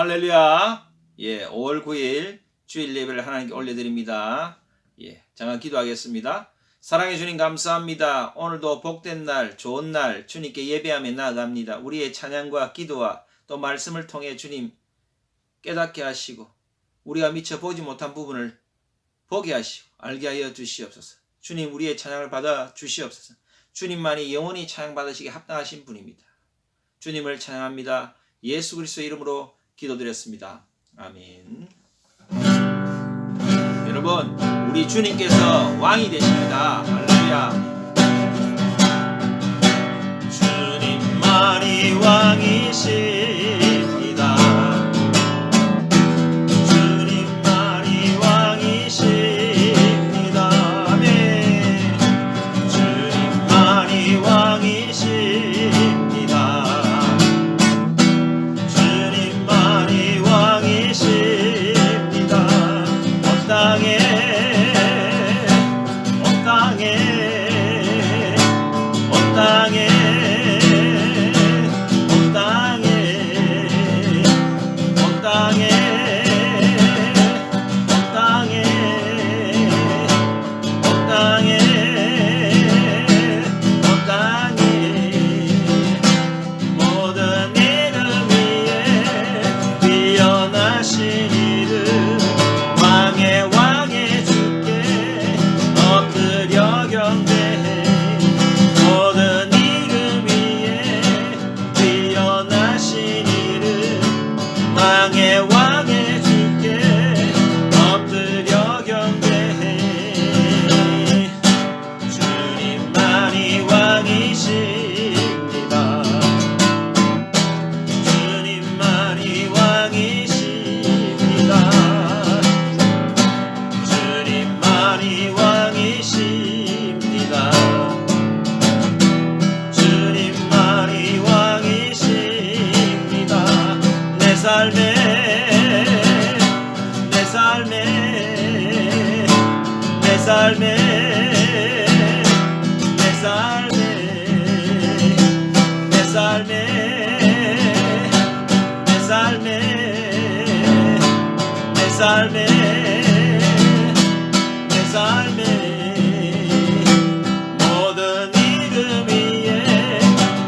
할렐루야. 5월 9일 주일 예배를 하나님께 올려드립니다. 잠깐 기도하겠습니다. 사랑해 주님 감사합니다. 오늘도 복된 날, 좋은 날 주님께 예배하며 나아갑니다. 우리의 찬양과 기도와 또 말씀을 통해 주님 깨닫게 하시고 우리가 미처 보지 못한 부분을 보게 하시고 알게 하여 주시옵소서. 주님, 우리의 찬양을 받아 주시옵소서. 주님만이 영원히 찬양받으시기에 합당하신 분입니다. 주님을 찬양합니다. 예수 그리스도의 이름으로 기도드렸습니다. 아멘. 여러분, 우리 주님께서 왕이 되십니다. 할렐루야. 주님만이 왕이십니다. 주님만이 왕이십니다. 아멘. 주님만이 왕이십니다. 내 삶에 모든 이름 위에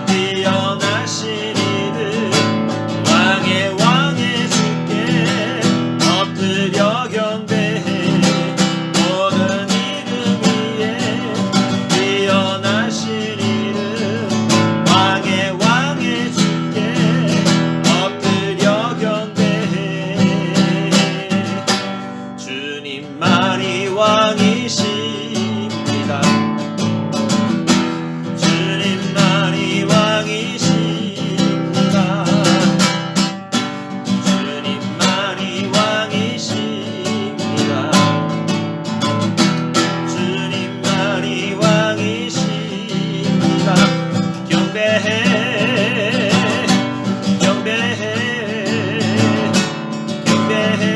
뛰어나신 이름 왕의 주께 엎드려 경배해 모든 이름 위에 뛰어나신 이름 왕의 주께 엎드려 경배해 주님만이 왕이십니다. 주님만이 왕이십니다. 주님만이 왕이십니다. 주님만이 왕이십니다. 경배해 경배해 경배해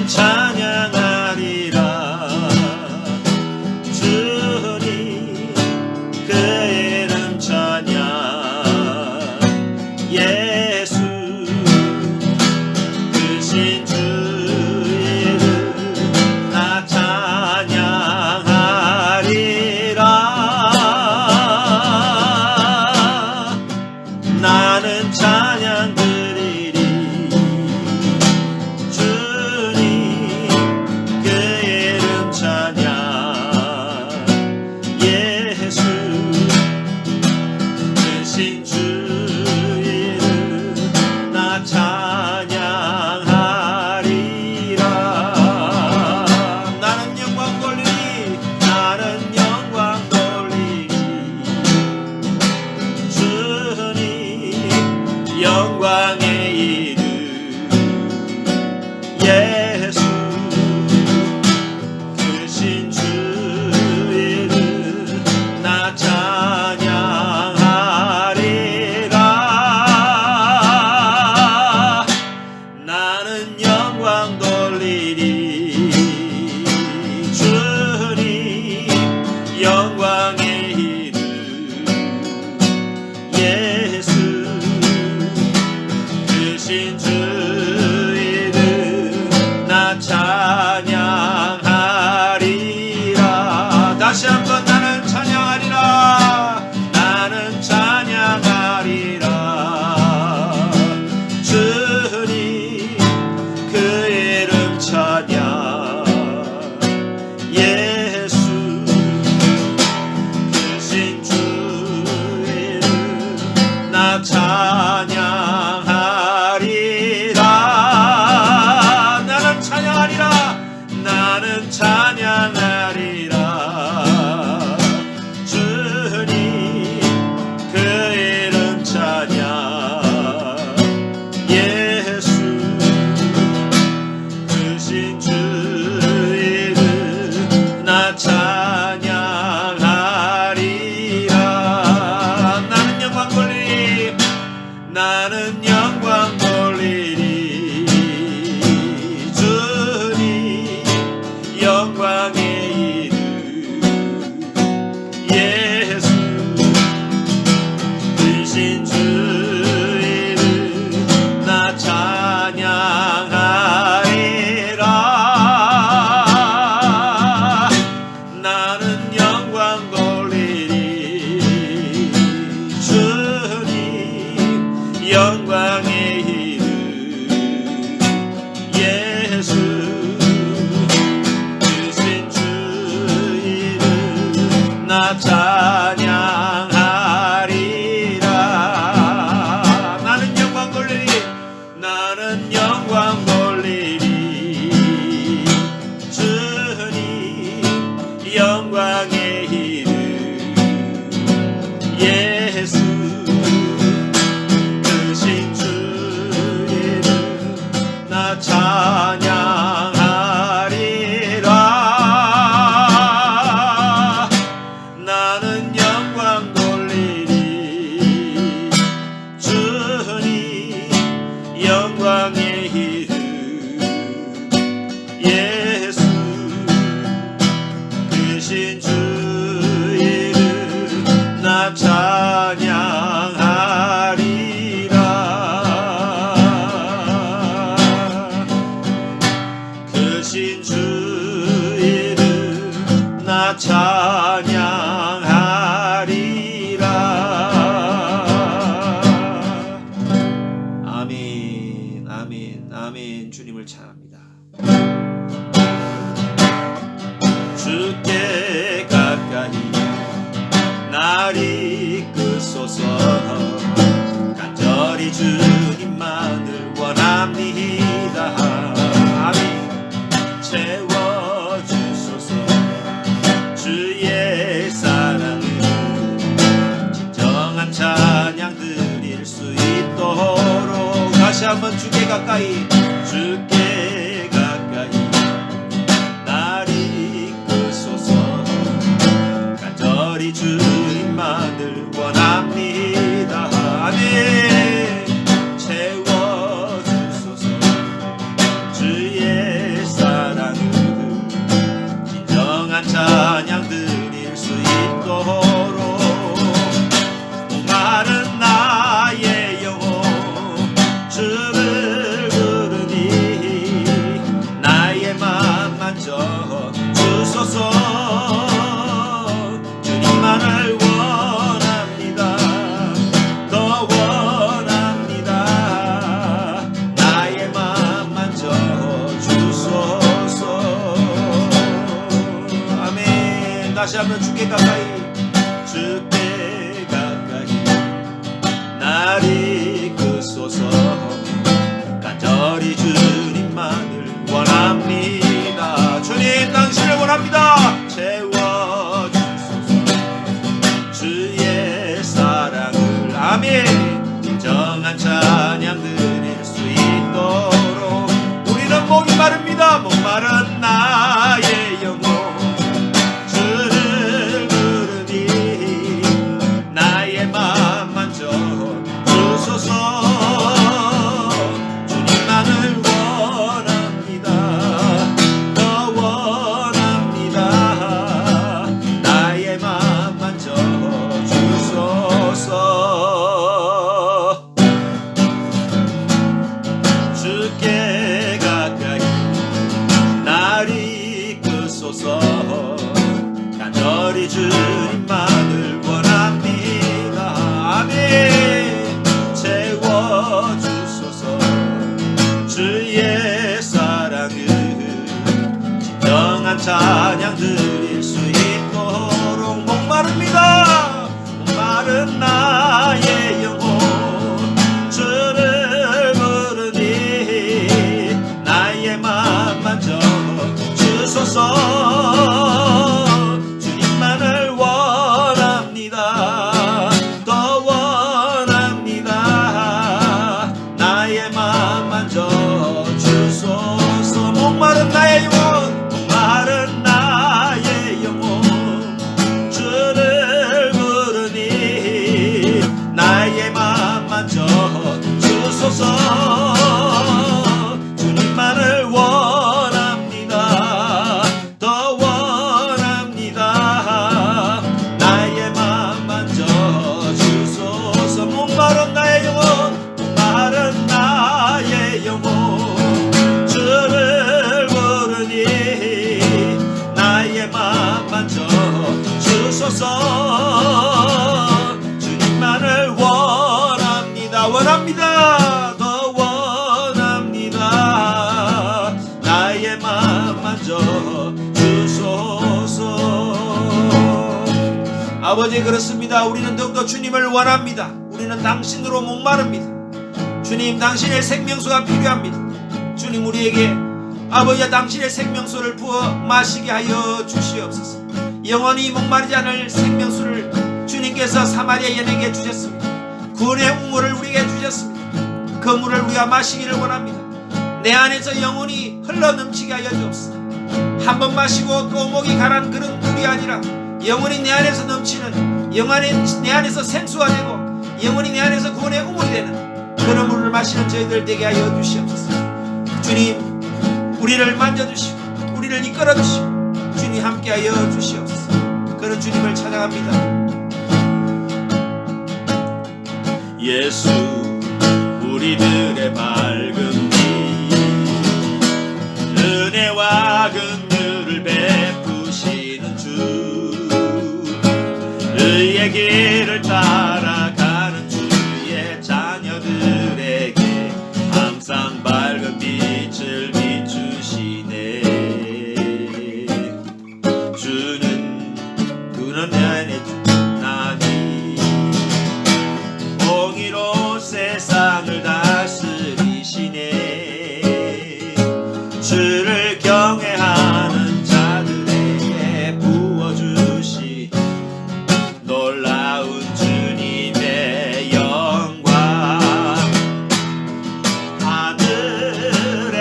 찬양하리라 주님 영광의 이름 예수 크신 주 이름 나 찬양하리라. 다시 한번 나는 찬양하리라. 나는 찬양하리라. 주님 그 이름 찬양 예수 크신 주 이름 나 찬양하리라. 나는 찬양하리라. 나는 찬양하리라. 주님 그 이름 찬양 예수 크신 주 이름 나 찬양하리라. 나는 영광 돌리리. 나는 영광 돌리리. 주님 영광의 이름 예수 크신 주 이름 나 찬양하리라. 나는 영광 돌리리. 주님 영광의 이름 예수 크신 주 이름 나 찬양하리라. 나는 영광 돌리리. 나는 영광 돌리리. 주님 영광의 이름 예수 크신 주 이름 나 찬양하리라. 나는 영광 돌리리. 주님 영광의 이름 예수 크신 주 이름 나 찬양하리라. 크신 주 이름 나 찬양하리라. 아멘 아멘 아멘. 주님을 찬양합니다. 주께 가까이 날 이끄소서. 간절히 주님만을 원합니다. 아멘. 채워주소서. 주의 사랑을 진정한 찬양 드릴 수 있도록. 다시 한번 주께 가까이. 주께 가까이 날 이끄소서. 간절히 주님만을 원합니다. 아멘. 채워주소서. 주의 사랑을 진정한 찬양 드릴 수 있도록. 목마른 나의 영혼 주를 부르니 나의 맘 만져 주소서. 주님만을 원합니다. 더 원합니다. 나의 맘 만져 주소서. 아멘. 다시 한번 주께 가까이. 주께 가까이 날 이끄소서. 간절히 주님만을 원합니다. 주님 당신을 원합니다. 채워주소서. 주의 사랑을 아멘. 진정한 찬양 드릴 수 있도록. 우리는 목이 마릅니다. 목마른 나의 영혼 주를 부르니 나의 맘 만져 주소서. 주님만을 원합니다. 더 원합니다. 나의 맘 주님만을 원합니다. 아멘. 채워주소서. 주의 사랑을 진정한 찬양 드릴 수 있도록 목마릅니다. 목마른 나의 영혼 주를 부르니 나의 맘 만져 주소서. 주님만을 원합니다. 더 원합니다. 나의 맘 만져 주소서. 목마른 나의 영혼 목마른 나의 영혼 주를 부르니 나의 맘 만져 주소서. 주님만을 원합니다. 더 원합니다. 나의 맘 만져 주소서. 목마른 나의 영혼 목마른 나의 영혼 주를 부르니 나의 맘 만져 주소서. 주님만을 원합니다. 원합니다. 더 원합니다. 나의 맘 만져 주소서. 아버지, 그렇습니다. 우리는 더욱더 주님을 원합니다. 우리는 당신으로 목마릅니다. 주님, 당신의 생명수가 필요합니다. 주님, 우리에게 아버지야 당신의 생명수를 부어 마시게 하여 주시옵소서. 영원히 목마르지 않을 생명수를 주님께서 사마리아 여인에게 주셨습니다. 구원의 우물을 우리에게 주셨습니다. 그 물을 우리가 마시기를 원합니다. 내 안에서 영원히 흘러넘치게 하여 주옵소서. 한 번 마시고 또 목이 가란 그런 물이 아니라 영원히 내 안에서 넘치는, 영원히 내 안에서 생수가 되고 영원히 내 안에서 구원의 우물이 되는 그런 물을 마시는 저희들 되게 하여 주시옵소서. 주님, 우리를 만져주시고 우리를 이끌어주시고 주님 함께하여 주시옵소서. 그런 주님을 찬양합니다. 예수, 우리들의 밝은 빛, 은혜와 긍휼을 베푸시는 주, 의의 길을 따라가는 주의 자녀들에게 항상 밝은 빛을 비추시네. 주는 그는 내 안에 나니 공의로 세상을 다스리시네. 주를 경외하는 자들에게 부어주신 놀라운 주님의 영광,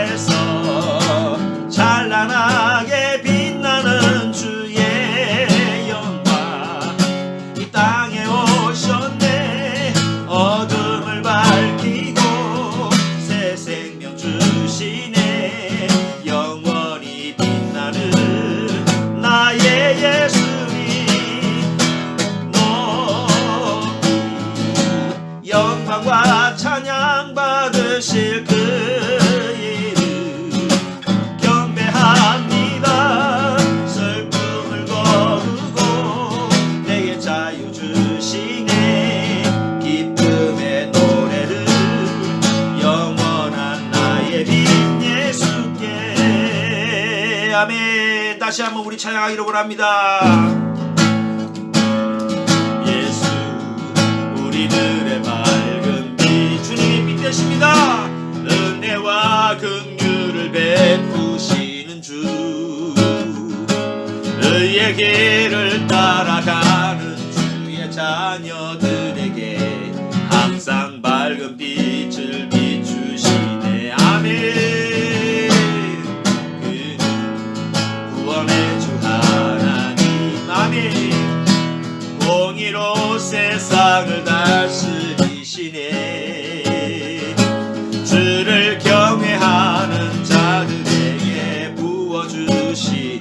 하늘에서 찬란하게 빛나는 주의 영광 이 땅에 오셨네. 어둠을 밝히고 새 생명 주시네. 영원히 빛나는 나의 예수님 높이 영광과 찬양 받으실 그 이름 경배합니다. 슬픔을 거두고 내게 자유 주시네. 기쁨의 노래를 영원한 나의 빛 예수께. 아멘. 다시 한번 우리 찬양하기를 원합니다. 예수, 우리들의 밝은 빛, 주님이 빛 되십니다. 은혜와 긍휼을 베푸시는 주, 의의 길을 따라가는 주의 자녀들에게 항상 밝은 빛을 비추시네. 아멘. 그는 구원의 주 하나님. 아멘. 공의로 세상을 다스리시네. 주를 경외하는 자들에게 부어주시니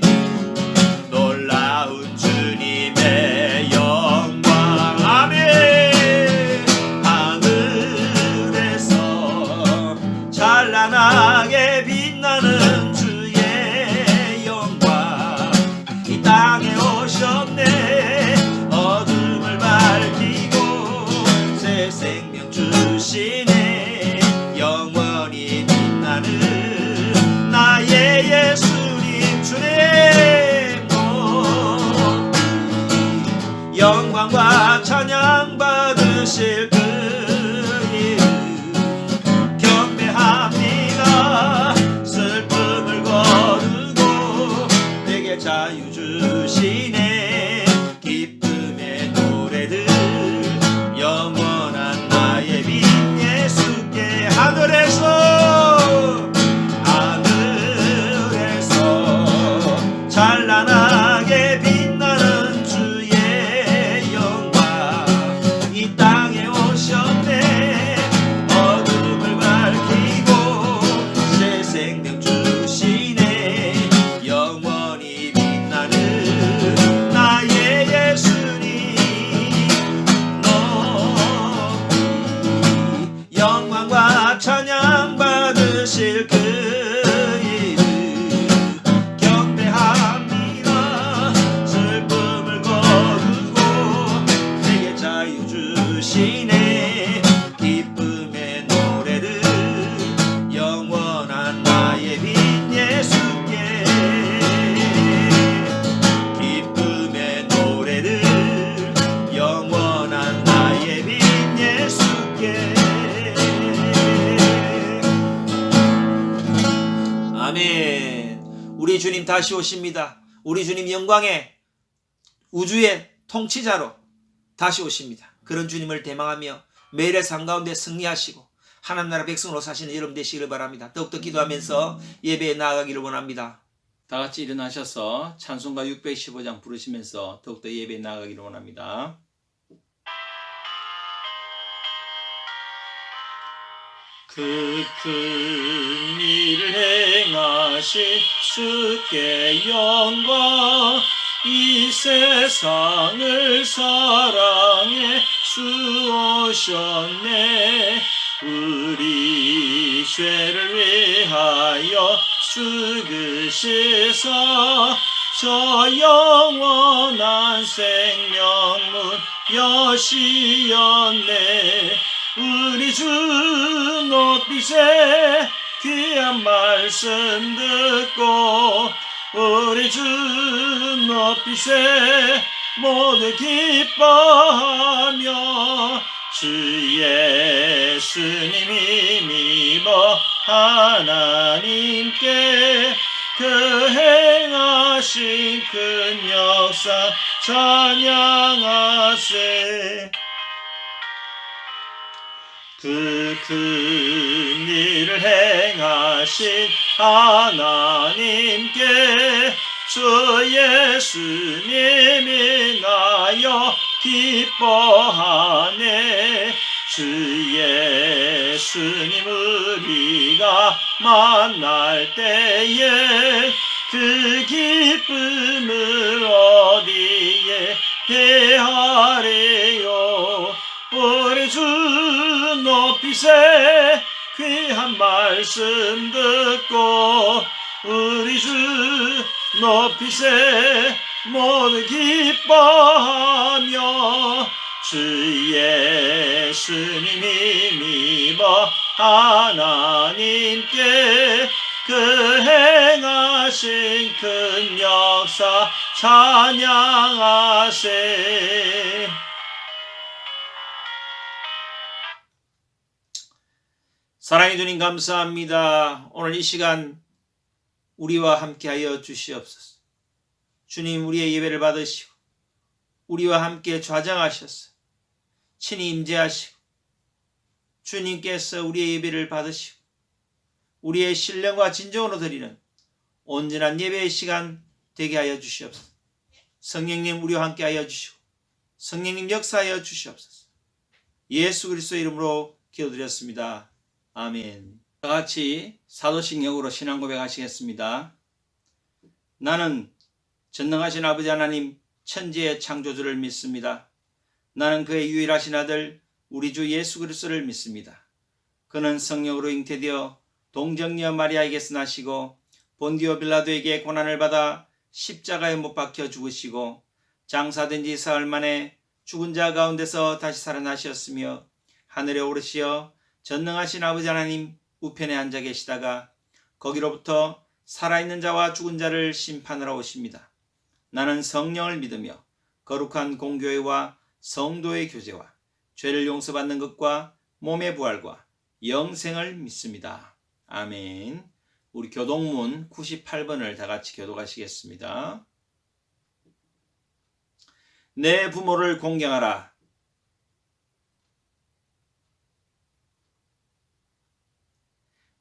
놀라운 주님의 영광. 아멘. 하늘에서 찬란하게 빛나는 주의 영광 이 땅에 오셨네. 영광과 찬양 받으실 그 이름 경배합니다. 슬픔을 거두고 내게 자유 주시네. 기쁨의 노래들 영원한 나의 빈 예수께 하늘에서 찬란하게 빛나는 주의 영광 이 땅에 오셨네. 어둠을 밝히고 새 생명 주시네. 영원히 빛나는 나의 예수님 높이 영광과 찬양 받으실 그 이름 슬픔을 거두고 내게 자유 주시네. 기쁨의 노래를 영원한 나의 빈 예수께 기쁨의 노래를 영원한 나의 빈 예수께. 아멘. 우리 주님 다시 오십니다. 우리 주님 영광의 우주의 통치자로 다시 오십니다. 그런 주님을 대망하며 매일의 삶 가운데 승리하시고 하나님 나라 백성으로 사시는 여러분 되시기를 바랍니다. 더욱더 기도하면서 예배에 나아가기를 원합니다. 다 같이 일어나셔서 찬송가 615장 부르시면서 더욱더 예배에 나아가기를 원합니다. 그 큰 일을 행하신 주께 영광. 이 세상을 사랑해 주오셨네. 우리 죄를 위하여 죽으시사 저 영원한 생명문 여시었네. 우리 주 높이세 귀한 말씀 듣고 우리 주 높이세 모두 기뻐하며 주 예수님이 믿어 하나님께 그 행하신 큰 역사 찬양하세. 그 큰 일을 행하신 하나님께 주 예수님이 나여 기뻐하네. 주 예수님 우리가 만날 때에 그 기쁨을 어디에 헤아려요. 우리 주 높이세 귀한 말씀 듣고 우리 주 높이세 모두 기뻐하며 주 예수님이 믿어 하나님께 그 행하신 큰 역사 찬양하세. 사랑해 주님 감사합니다. 오늘 이 시간 우리와 함께하여 주시옵소서. 주님 우리의 예배를 받으시고 우리와 함께 좌장하셔서 친히 임재하시고 주님께서 우리의 예배를 받으시고 우리의 신령과 진정으로 드리는 온전한 예배의 시간 되게 하여 주시옵소서. 성령님 우리와 함께하여 주시고 성령님 역사하여 주시옵소서. 예수 그리스도의 이름으로 기도드렸습니다. 아멘. 다 같이 사도신경으로 신앙 고백하시겠습니다. 나는 전능하신 아버지 하나님 천지의 창조주를 믿습니다. 나는 그의 유일하신 아들 우리 주 예수 그리스도를 믿습니다. 그는 성령으로 잉태되어 동정녀 마리아에게서 나시고 본디오 빌라도에게 고난을 받아 십자가에 못 박혀 죽으시고 장사된 지 사흘 만에 죽은 자 가운데서 다시 살아나셨으며 하늘에 오르시어 전능하신 아버지 하나님 우편에 앉아 계시다가 거기로부터 살아있는 자와 죽은 자를 심판하러 오십니다. 나는 성령을 믿으며 거룩한 공교회와 성도의 교제와 죄를 용서받는 것과 몸의 부활과 영생을 믿습니다. 아멘. 우리 교동문 98번을 다 같이 교독하시겠습니다. 내 부모를 공경하라.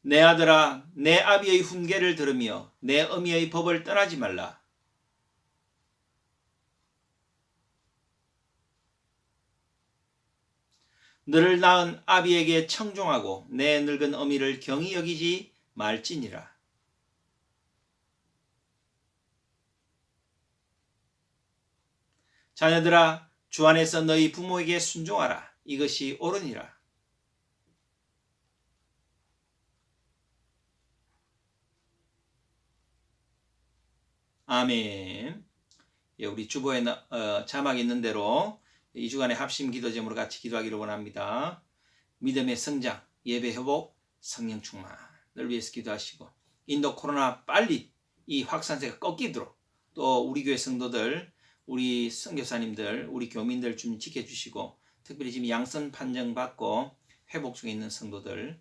내 아들아, 내 아비의 훈계를 들으며 내 어미의 법을 떠나지 말라. 너를 낳은 아비에게 청종하고 내 늙은 어미를 경히 여기지 말지니라. 자녀들아, 주 안에서 너희 부모에게 순종하라. 이것이 옳으니라. 아멘. 예, 우리 주보에 자막 있는 대로 이 주간의 합심 기도 제목으로 같이 기도하기를 원합니다. 믿음의 성장, 예배 회복, 성령 충만을 위해서 기도하시고, 인도 코로나 빨리 이 확산세가 꺾이도록, 또 우리 교회 성도들, 우리 선교사님들, 우리 교민들 좀 지켜주시고, 특별히 지금 양성 판정 받고 회복 중에 있는 성도들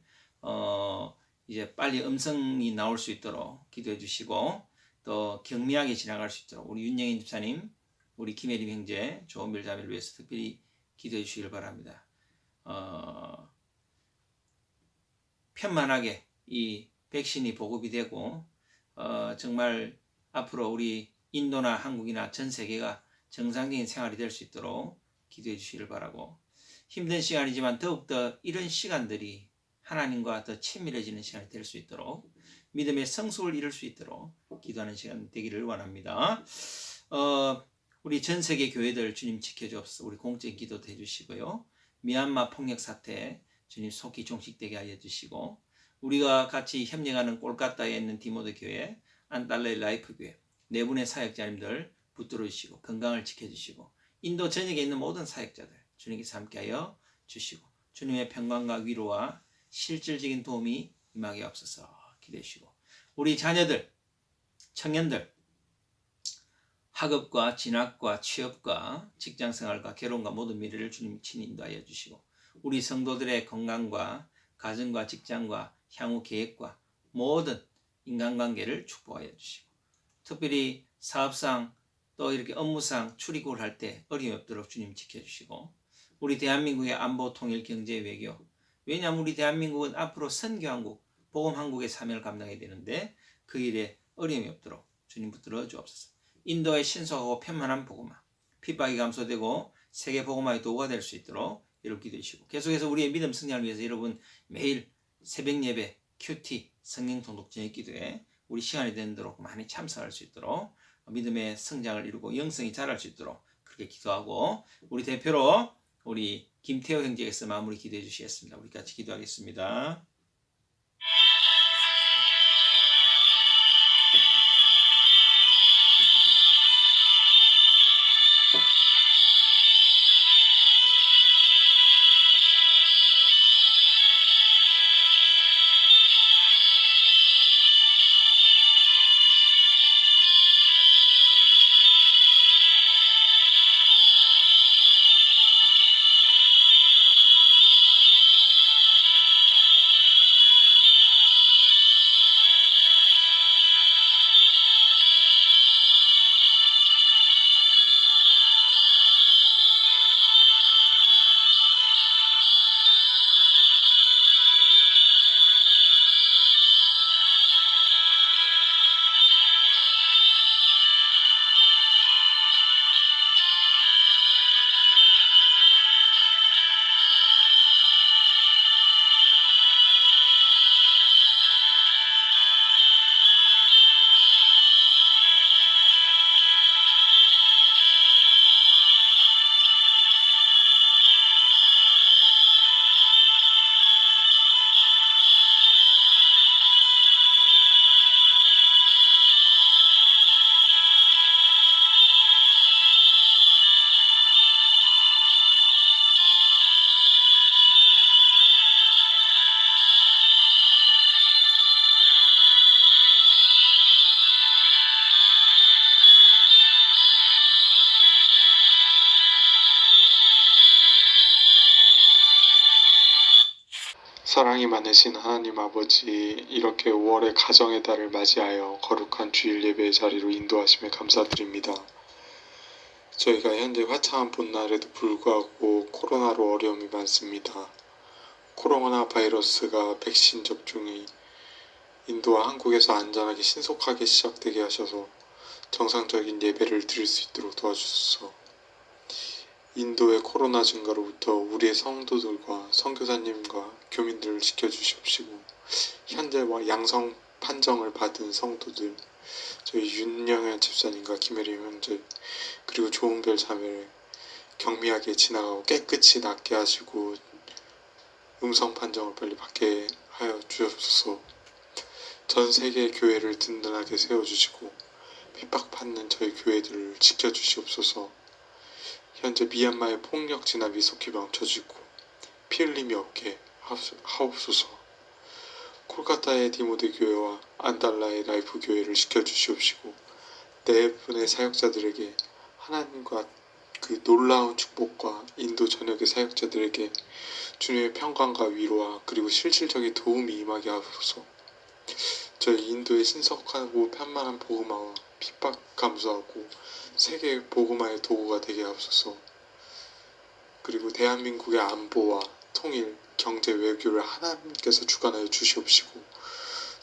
이제 빨리 음성이 나올 수 있도록 기도해 주시고, 또 경미하게 지나갈 수 있도록 우리 윤영인 집사님, 우리 김혜림 형제, 조은별 자매를 위해서 특별히 기도해 주시길 바랍니다. 편만하게 이 백신이 보급이 되고 정말 앞으로 우리 인도나 한국이나 전 세계가 정상적인 생활이 될 수 있도록 기도해 주시길 바라고, 힘든 시간이지만 더욱더 이런 시간들이 하나님과 더 친밀해지는 시간이 될 수 있도록, 믿음의 성숙을 이룰 수 있도록 기도하는 시간 되기를 원합니다. 우리 전 세계 교회들 주님 지켜주옵소서. 우리 공적인 기도도 해주시고요. 미얀마 폭력 사태 주님 속히 종식되게 하여 주시고, 우리가 같이 협력하는 꼴까따에 있는 디모데 교회, 안달레 라이프 교회 네 분의 사역자님들 붙들어 주시고 건강을 지켜주시고, 인도 전역에 있는 모든 사역자들 주님께서 함께하여 주시고, 주님의 평강과 위로와 실질적인 도움이 임하게 없어서 기도해 주시고, 우리 자녀들, 청년들 학업과 진학과 취업과 직장생활과 결혼과 모든 미래를 주님 친히 인도하여 주시고, 우리 성도들의 건강과 가정과 직장과 향후 계획과 모든 인간관계를 축복하여 주시고, 특별히 사업상 또 이렇게 업무상 출입국을 할 때 어려움이 없도록 주님 지켜주시고, 우리 대한민국의 안보 통일 경제 외교, 왜냐하면 우리 대한민국은 앞으로 선교한국 복음한국의 사명을 감당해야 되는데 그 일에 어려움이 없도록 주님 붙들어 주옵소서. 인도의 신속하고 편만한 복음화, 핍박이 감소되고 세계 복음화의 도구가 될 수 있도록 여러분 기도해 주시고, 계속해서 우리의 믿음 성장을 위해서 여러분 매일 새벽 예배, 큐티, 성경 통독 저녁 기도에 우리 시간이 되는 대로 많이 참석할 수 있도록, 믿음의 성장을 이루고 영성이 자랄 수 있도록 그렇게 기도하고, 우리 대표로 우리 김태호 형제께서 마무리 기도해 주시겠습니다. 우리 같이 기도하겠습니다. 사랑이 많으신 하나님 아버지, 이렇게 5월의 가정의 달을 맞이하여 거룩한 주일 예배의 자리로 인도하심에 감사드립니다. 저희가 현재 화창한 봄날에도 불구하고 코로나로 어려움이 많습니다. 코로나 바이러스가 백신 접종이 인도와 한국에서 안전하게 신속하게 시작되게 하셔서 정상적인 예배를 드릴 수 있도록 도와주소서. 인도의 코로나 증가로부터 우리의 성도들과 선교사님과 교민들을 지켜주시옵시고, 현재 양성 판정을 받은 성도들, 저희 윤영현 집사님과 김혜림 형제 그리고 조은별 자매를 경미하게 지나가고 깨끗이 낫게 하시고 음성 판정을 빨리 받게 하여 주옵소서. 전 세계 교회를 든든하게 세워주시고 핍박받는 저희 교회들을 지켜주시옵소서. 현재 미얀마의 폭력 진압이 속히 멈춰지고 피 흘림이 없게 하옵소서. 콜카타의 디모데 교회와 안달라의 라이프 교회를 지켜주시옵시고 네 분의 사역자들에게 하나님과 그 놀라운 축복과 인도 전역의 사역자들에게 주님의 평강과 위로와 그리고 실질적인 도움이 임하게 하소서. 저희 인도의 신속하고 편만한 복음화와 핍박 감수하고 세계 복음화의 도구가 되게 하옵소서. 그리고 대한민국의 안보와 통일, 경제, 외교를 하나님께서 주관하여 주시옵시고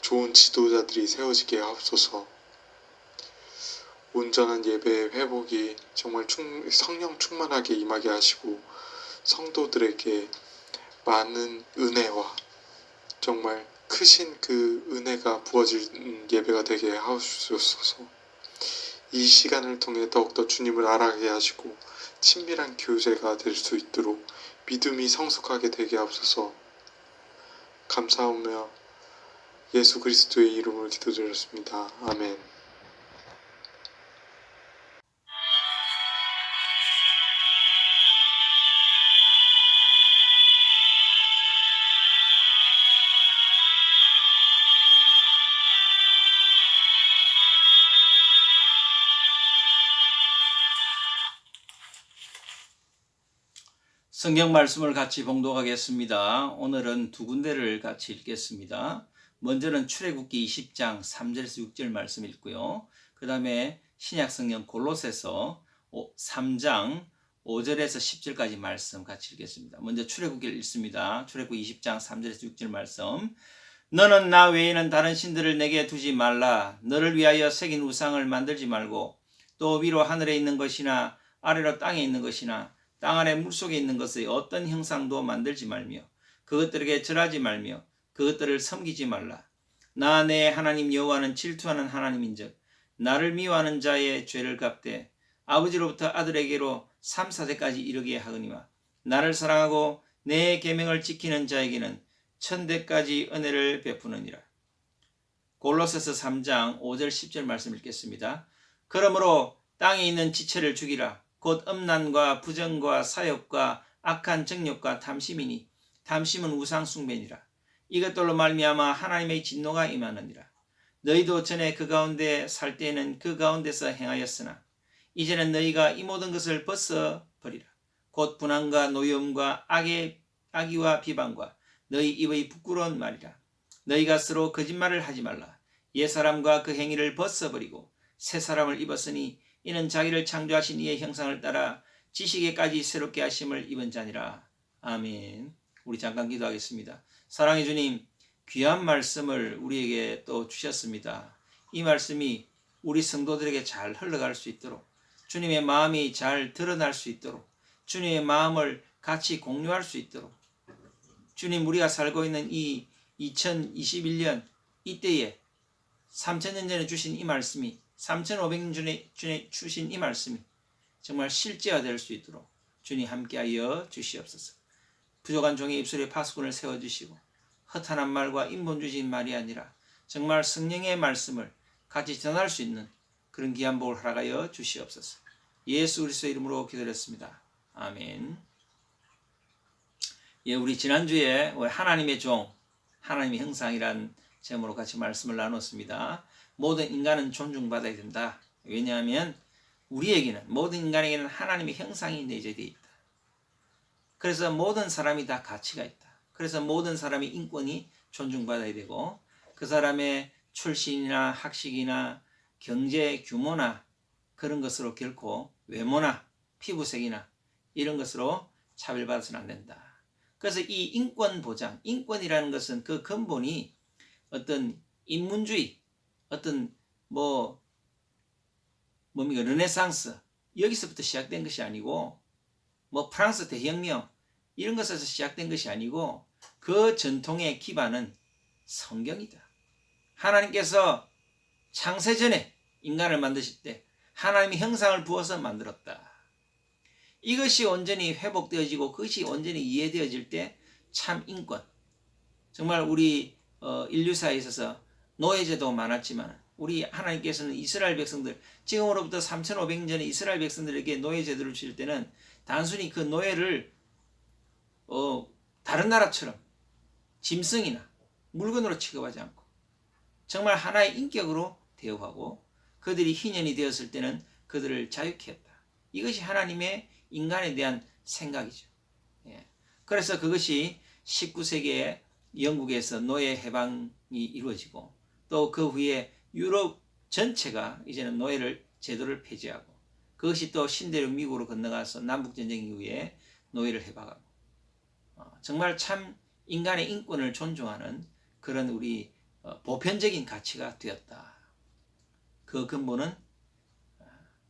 좋은 지도자들이 세워지게 하옵소서. 온전한 예배의 회복이 정말 성령 충만하게 임하게 하시고 성도들에게 많은 은혜와 정말 크신 그 은혜가 부어질 예배가 되게 하옵소서. 이 시간을 통해 더욱더 주님을 알아가게 하시고 친밀한 교제가 될 수 있도록 믿음이 성숙하게 되게 하옵소서. 감사하며 예수 그리스도의 이름으로 기도드렸습니다. 아멘. 성경 말씀을 같이 봉독하겠습니다. 오늘은 두 군데를 같이 읽겠습니다. 먼저는 출애굽기 20장 3절에서 6절 말씀 읽고요. 그 다음에 신약성경 골로새서 3장 5절에서 10절까지 말씀 같이 읽겠습니다. 먼저 출애굽기를 읽습니다. 출애굽기 20장 3절에서 6절 말씀. 너는 나 외에는 다른 신들을 내게 두지 말라. 너를 위하여 새긴 우상을 만들지 말고 또 위로 하늘에 있는 것이나 아래로 땅에 있는 것이나 땅 아래 물속에 있는 것의 어떤 형상도 만들지 말며 그것들에게 절하지 말며 그것들을 섬기지 말라. 나 내 하나님 여호와는 질투하는 하나님인즉 나를 미워하는 자의 죄를 갚되 아버지로부터 아들에게로 3, 4대까지 이르게 하거니와 나를 사랑하고 내 계명을 지키는 자에게는 1000대까지 은혜를 베푸느니라. 골로새서 3장 5절 10절 말씀 읽겠습니다. 그러므로 땅에 있는 지체를 죽이라. 곧 음란과 부정과 사욕과 악한 정욕과 탐심이니 탐심은 우상 숭배니라. 이것들로 말미암아 하나님의 진노가 임하느니라. 너희도 전에 그 가운데 살 때에는 그 가운데서 행하였으나 이제는 너희가 이 모든 것을 벗어버리라. 곧 분한과 노여움과 악의와 비방과 너희 입의 부끄러운 말이라. 너희가 서로 거짓말을 하지 말라. 옛사람과 그 행위를 벗어버리고 새 사람을 입었으니 이는 자기를 창조하신 이의 형상을 따라 지식에까지 새롭게 하심을 입은 자니라. 아멘. 우리 잠깐 기도하겠습니다. 사랑의 주님, 귀한 말씀을 우리에게 또 주셨습니다. 이 말씀이 우리 성도들에게 잘 흘러갈 수 있도록, 주님의 마음이 잘 드러날 수 있도록, 주님의 마음을 같이 공유할 수 있도록, 주님, 우리가 살고 있는 이 2021년 이때에 3000년 전에 주신 이 말씀이 3500년 전에 주신 이 말씀이 정말 실제화될 수 있도록 주님 함께하여 주시옵소서. 부족한 종의 입술에 파수꾼을 세워주시고 허탄한 말과 인본 주신 말이 아니라 정말 성령의 말씀을 같이 전할 수 있는 그런 귀한 복을 허락하여 주시옵소서. 예수 그리스도의 이름으로 기도드렸습니다. 아멘. 예, 우리 지난주에 하나님의 종, 하나님의 형상이란 제목으로 같이 말씀을 나눴습니다. 모든 인간은 존중받아야 된다. 왜냐하면 우리에게는, 모든 인간에게는 하나님의 형상이 내재되어 있다. 그래서 모든 사람이 다 가치가 있다. 그래서 모든 사람의 인권이 존중받아야 되고 그 사람의 출신이나 학식이나 경제 규모나 그런 것으로 결코 외모나 피부색이나 이런 것으로 차별받아서는 안 된다. 그래서 이 인권 보장, 인권이라는 것은 그 근본이 어떤 인문주의, 어떤 뭡니까 르네상스 여기서부터 시작된 것이 아니고 프랑스 대혁명 이런 것에서 시작된 것이 아니고 그 전통의 기반은 성경이다. 하나님께서 창세전에 인간을 만드실 때 하나님의 형상을 부어서 만들었다. 이것이 온전히 회복되어지고 그것이 온전히 이해되어질 때 참 인권, 정말 우리 인류사에 있어서 노예제도가 많았지만 우리 하나님께서는 이스라엘 백성들 지금으로부터 3,500년 전에 이스라엘 백성들에게 노예제도를 주실 때는 단순히 그 노예를 다른 나라처럼 짐승이나 물건으로 취급하지 않고 정말 하나의 인격으로 대우하고 그들이 희년이 되었을 때는 그들을 자유케 했다. 이것이 하나님의 인간에 대한 생각이죠. 그래서 그것이 19세기에 영국에서 노예 해방이 이루어지고 또 그 후에 유럽 전체가 이제는 노예를 제도를 폐지하고 그것이 또 신대륙 미국으로 건너가서 남북전쟁 이후에 노예를 해방하고 정말 참 인간의 인권을 존중하는 그런 우리 보편적인 가치가 되었다. 그 근본은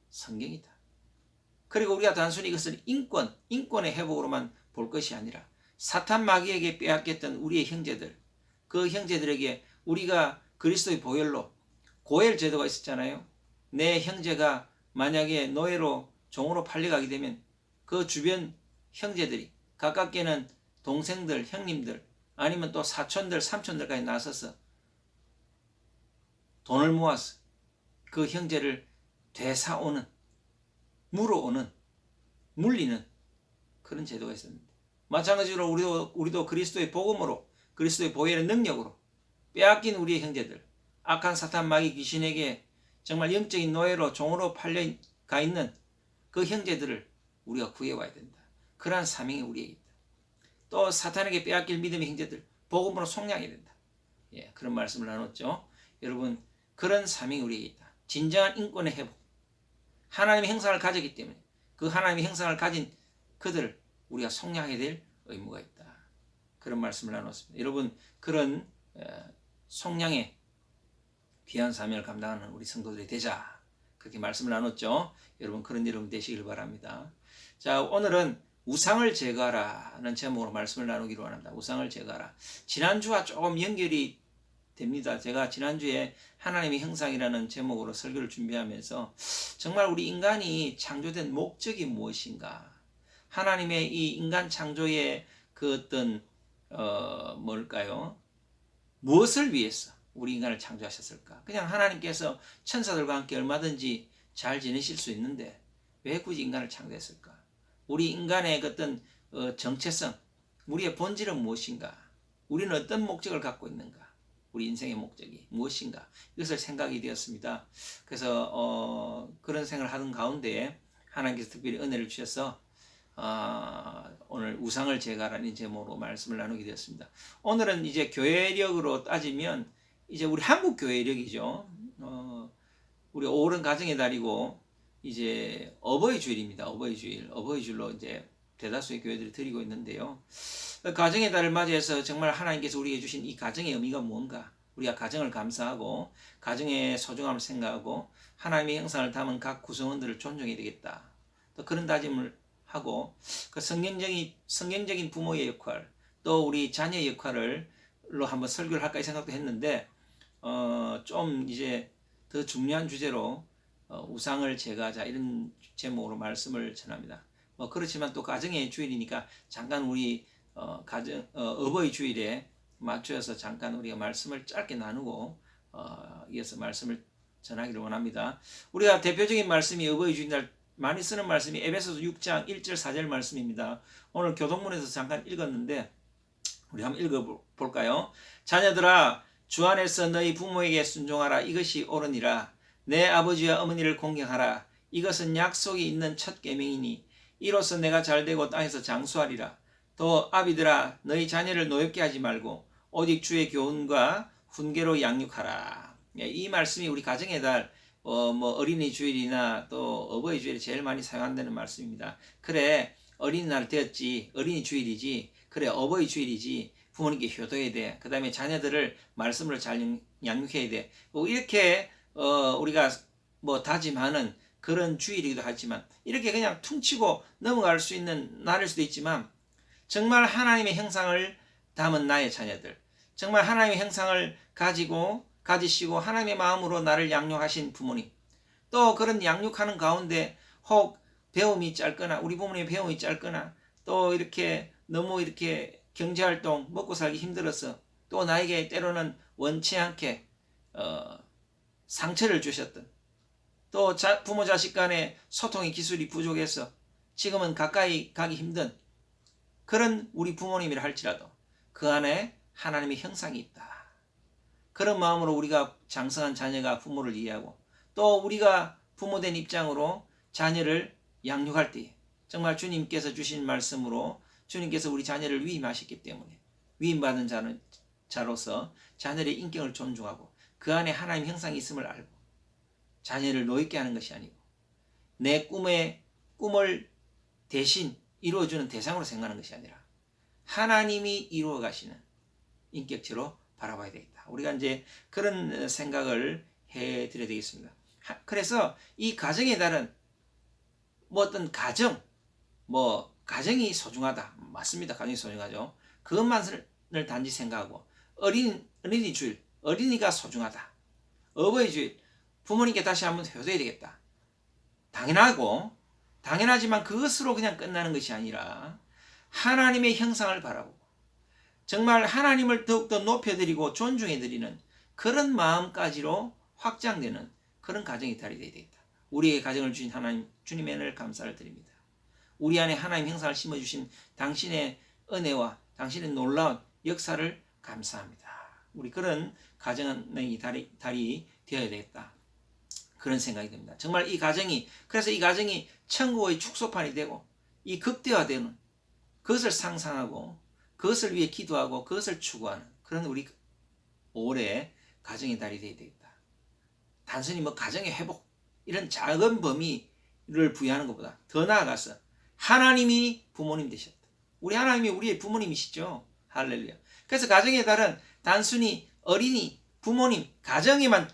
성경이다. 그리고 우리가 단순히 이것을 인권의 회복으로만 볼 것이 아니라 사탄 마귀에게 빼앗겼던 우리의 형제들, 그 형제들에게 우리가 그리스도의 보혈로 고엘 제도가 있었잖아요. 내 형제가 만약에 노예로 종으로 팔려가게 되면 그 주변 형제들이 가깝게는 동생들, 형님들 아니면 또 사촌들, 삼촌들까지 나서서 돈을 모아서 그 형제를 되사오는, 물어오는, 물리는 그런 제도가 있었는데 마찬가지로 우리도 그리스도의 복음으로 그리스도의 보혈의 능력으로 빼앗긴 우리의 형제들, 악한 사탄 마귀 귀신에게 정말 영적인 노예로 종으로 팔려가 있는 그 형제들을 우리가 구해와야 된다. 그러한 사명이 우리에게 있다. 또 사탄에게 빼앗길 믿음의 형제들 복음으로 속량해야 된다. 그런 말씀을 나눴죠. 여러분 그런 사명이 우리에게 있다. 진정한 인권의 회복. 하나님의 형상을 가졌기 때문에 그 하나님의 형상을 가진 그들을 우리가 속량해야 될 의무가 있다. 그런 말씀을 나눴습니다. 여러분 그런 속량의 귀한 사명을 감당하는 우리 성도들이 되자. 그렇게 말씀을 나눴죠. 여러분 그런 여러분 되시길 바랍니다. 자, 오늘은 우상을 제거하라는 제목으로 말씀을 나누기로 합니다. 우상을 제거하라. 지난주와 조금 연결이 됩니다. 제가 지난주에 하나님의 형상이라는 제목으로 설교를 준비하면서 정말 우리 인간이 창조된 목적이 무엇인가? 하나님의 이 인간 창조의 그 어떤 뭘까요? 무엇을 위해서 우리 인간을 창조하셨을까? 그냥 하나님께서 천사들과 함께 얼마든지 잘 지내실 수 있는데 왜 굳이 인간을 창조했을까? 우리 인간의 어떤 정체성, 우리의 본질은 무엇인가? 우리는 어떤 목적을 갖고 있는가? 우리 인생의 목적이 무엇인가? 이것을 생각이 되었습니다. 그래서 그런 생각을 하는 가운데 하나님께서 특별히 은혜를 주셔서 오늘 우상을 제거하라는 제목으로 말씀을 나누게 되었습니다. 오늘은 이제 교회력으로 따지면 이제 우리 한국 교회력이죠. 우리 5월은 가정의 달이고 이제 어버이 주일입니다. 어버이 주일로 이제 대다수의 교회들이 드리고 있는데요. 가정의 달을 맞이해서 정말 하나님께서 우리에게 주신 이 가정의 의미가 무언가? 우리가 가정을 감사하고 가정의 소중함을 생각하고 하나님의 형상을 담은 각 구성원들을 존중해야 되겠다. 또 그런 다짐을 하고 그 성경적인 부모의 역할, 또 우리 자녀의 역할로 한번 설교를 할까 생각도 했는데 좀 이제 더 중요한 주제로 우상을 제거하자 이런 제목으로 말씀을 전합니다. 그렇지만 또 가정의 주일이니까 잠깐 우리 어버이 주일에 맞춰서 잠깐 우리가 말씀을 짧게 나누고 이어서 말씀을 전하기를 원합니다. 우리가 대표적인 말씀이 어버이 주일날 많이 쓰는 말씀이 에베소서 6장 1절 4절 말씀입니다. 오늘 교동문에서 잠깐 읽었는데 우리 한번 읽어볼까요? 자녀들아 주 안에서 너희 부모에게 순종하라. 이것이 옳으니라. 내 아버지와 어머니를 공경하라. 이것은 약속이 있는 첫 계명이니 이로써 내가 잘되고 땅에서 장수하리라. 또 아비들아 너희 자녀를 노엽게 하지 말고 오직 주의 교훈과 훈계로 양육하라. 예, 이 말씀이 우리 가정의 달 뭐 어린이 주일이나 또 어버이 주일에 제일 많이 사용한다는 말씀입니다. 그래 어린이날 되었지, 어린이 주일이지, 그래 어버이 주일이지, 부모님께 효도해야 돼. 그 다음에 자녀들을 말씀으로 잘 양육해야 돼. 뭐 이렇게 우리가 뭐 다짐하는 그런 주일이기도 하지만 이렇게 그냥 퉁치고 넘어갈 수 있는 날일 수도 있지만 정말 하나님의 형상을 담은 나의 자녀들, 정말 하나님의 형상을 가지시고 하나님의 마음으로 나를 양육하신 부모님, 또 그런 양육하는 가운데 혹 배움이 짧거나 우리 부모님의 배움이 짧거나 또 이렇게 너무 이렇게 경제활동 먹고 살기 힘들어서 또 나에게 때로는 원치 않게 상처를 주셨던, 또 부모 자식 간의 소통의 기술이 부족해서 지금은 가까이 가기 힘든 그런 우리 부모님이라 할지라도 그 안에 하나님의 형상이 있다. 그런 마음으로 우리가 장성한 자녀가 부모를 이해하고 또 우리가 부모된 입장으로 자녀를 양육할 때 정말 주님께서 주신 말씀으로 주님께서 우리 자녀를 위임하셨기 때문에 위임받은 자로서 자녀의 인격을 존중하고 그 안에 하나님 형상이 있음을 알고 자녀를 노엽게 하는 것이 아니고 내 꿈을 대신 이루어주는 대상으로 생각하는 것이 아니라 하나님이 이루어 가시는 인격체로 바라봐야 되겠다. 우리가 이제 그런 생각을 해 드려야 되겠습니다. 그래서 이 가정의 달은 뭐 어떤 가정이 소중하다. 맞습니다. 가정이 소중하죠. 그것만을 단지 생각하고 어린이 주일, 어린이가 소중하다. 어버이 주일, 부모님께 다시 한번 효도해야 되겠다. 당연하지만 그것으로 그냥 끝나는 것이 아니라 하나님의 형상을 바라보고 정말 하나님을 더욱더 높여드리고 존중해드리는 그런 마음까지로 확장되는 그런 가정의 달이 되어야 되겠다. 우리의 가정을 주신 하나님, 주님의 은혜를 감사를 드립니다. 우리 안에 하나님 형상을 심어주신 당신의 은혜와 당신의 놀라운 역사를 감사합니다. 우리 그런 가정의 달이 되어야 되겠다. 그런 생각이 듭니다. 정말 그래서 이 가정이 천국의 축소판이 되고 이 극대화되는 그것을 상상하고 그것을 위해 기도하고 그것을 추구하는 그런 우리 올해 가정의 달이 되어야 되겠다. 단순히 뭐 가정의 회복 이런 작은 범위를 부여하는 것보다 더 나아가서 하나님이 부모님 되셨다. 우리 하나님이 우리의 부모님이시죠. 할렐루야. 그래서 가정의 달은 단순히 어린이, 부모님, 가정에만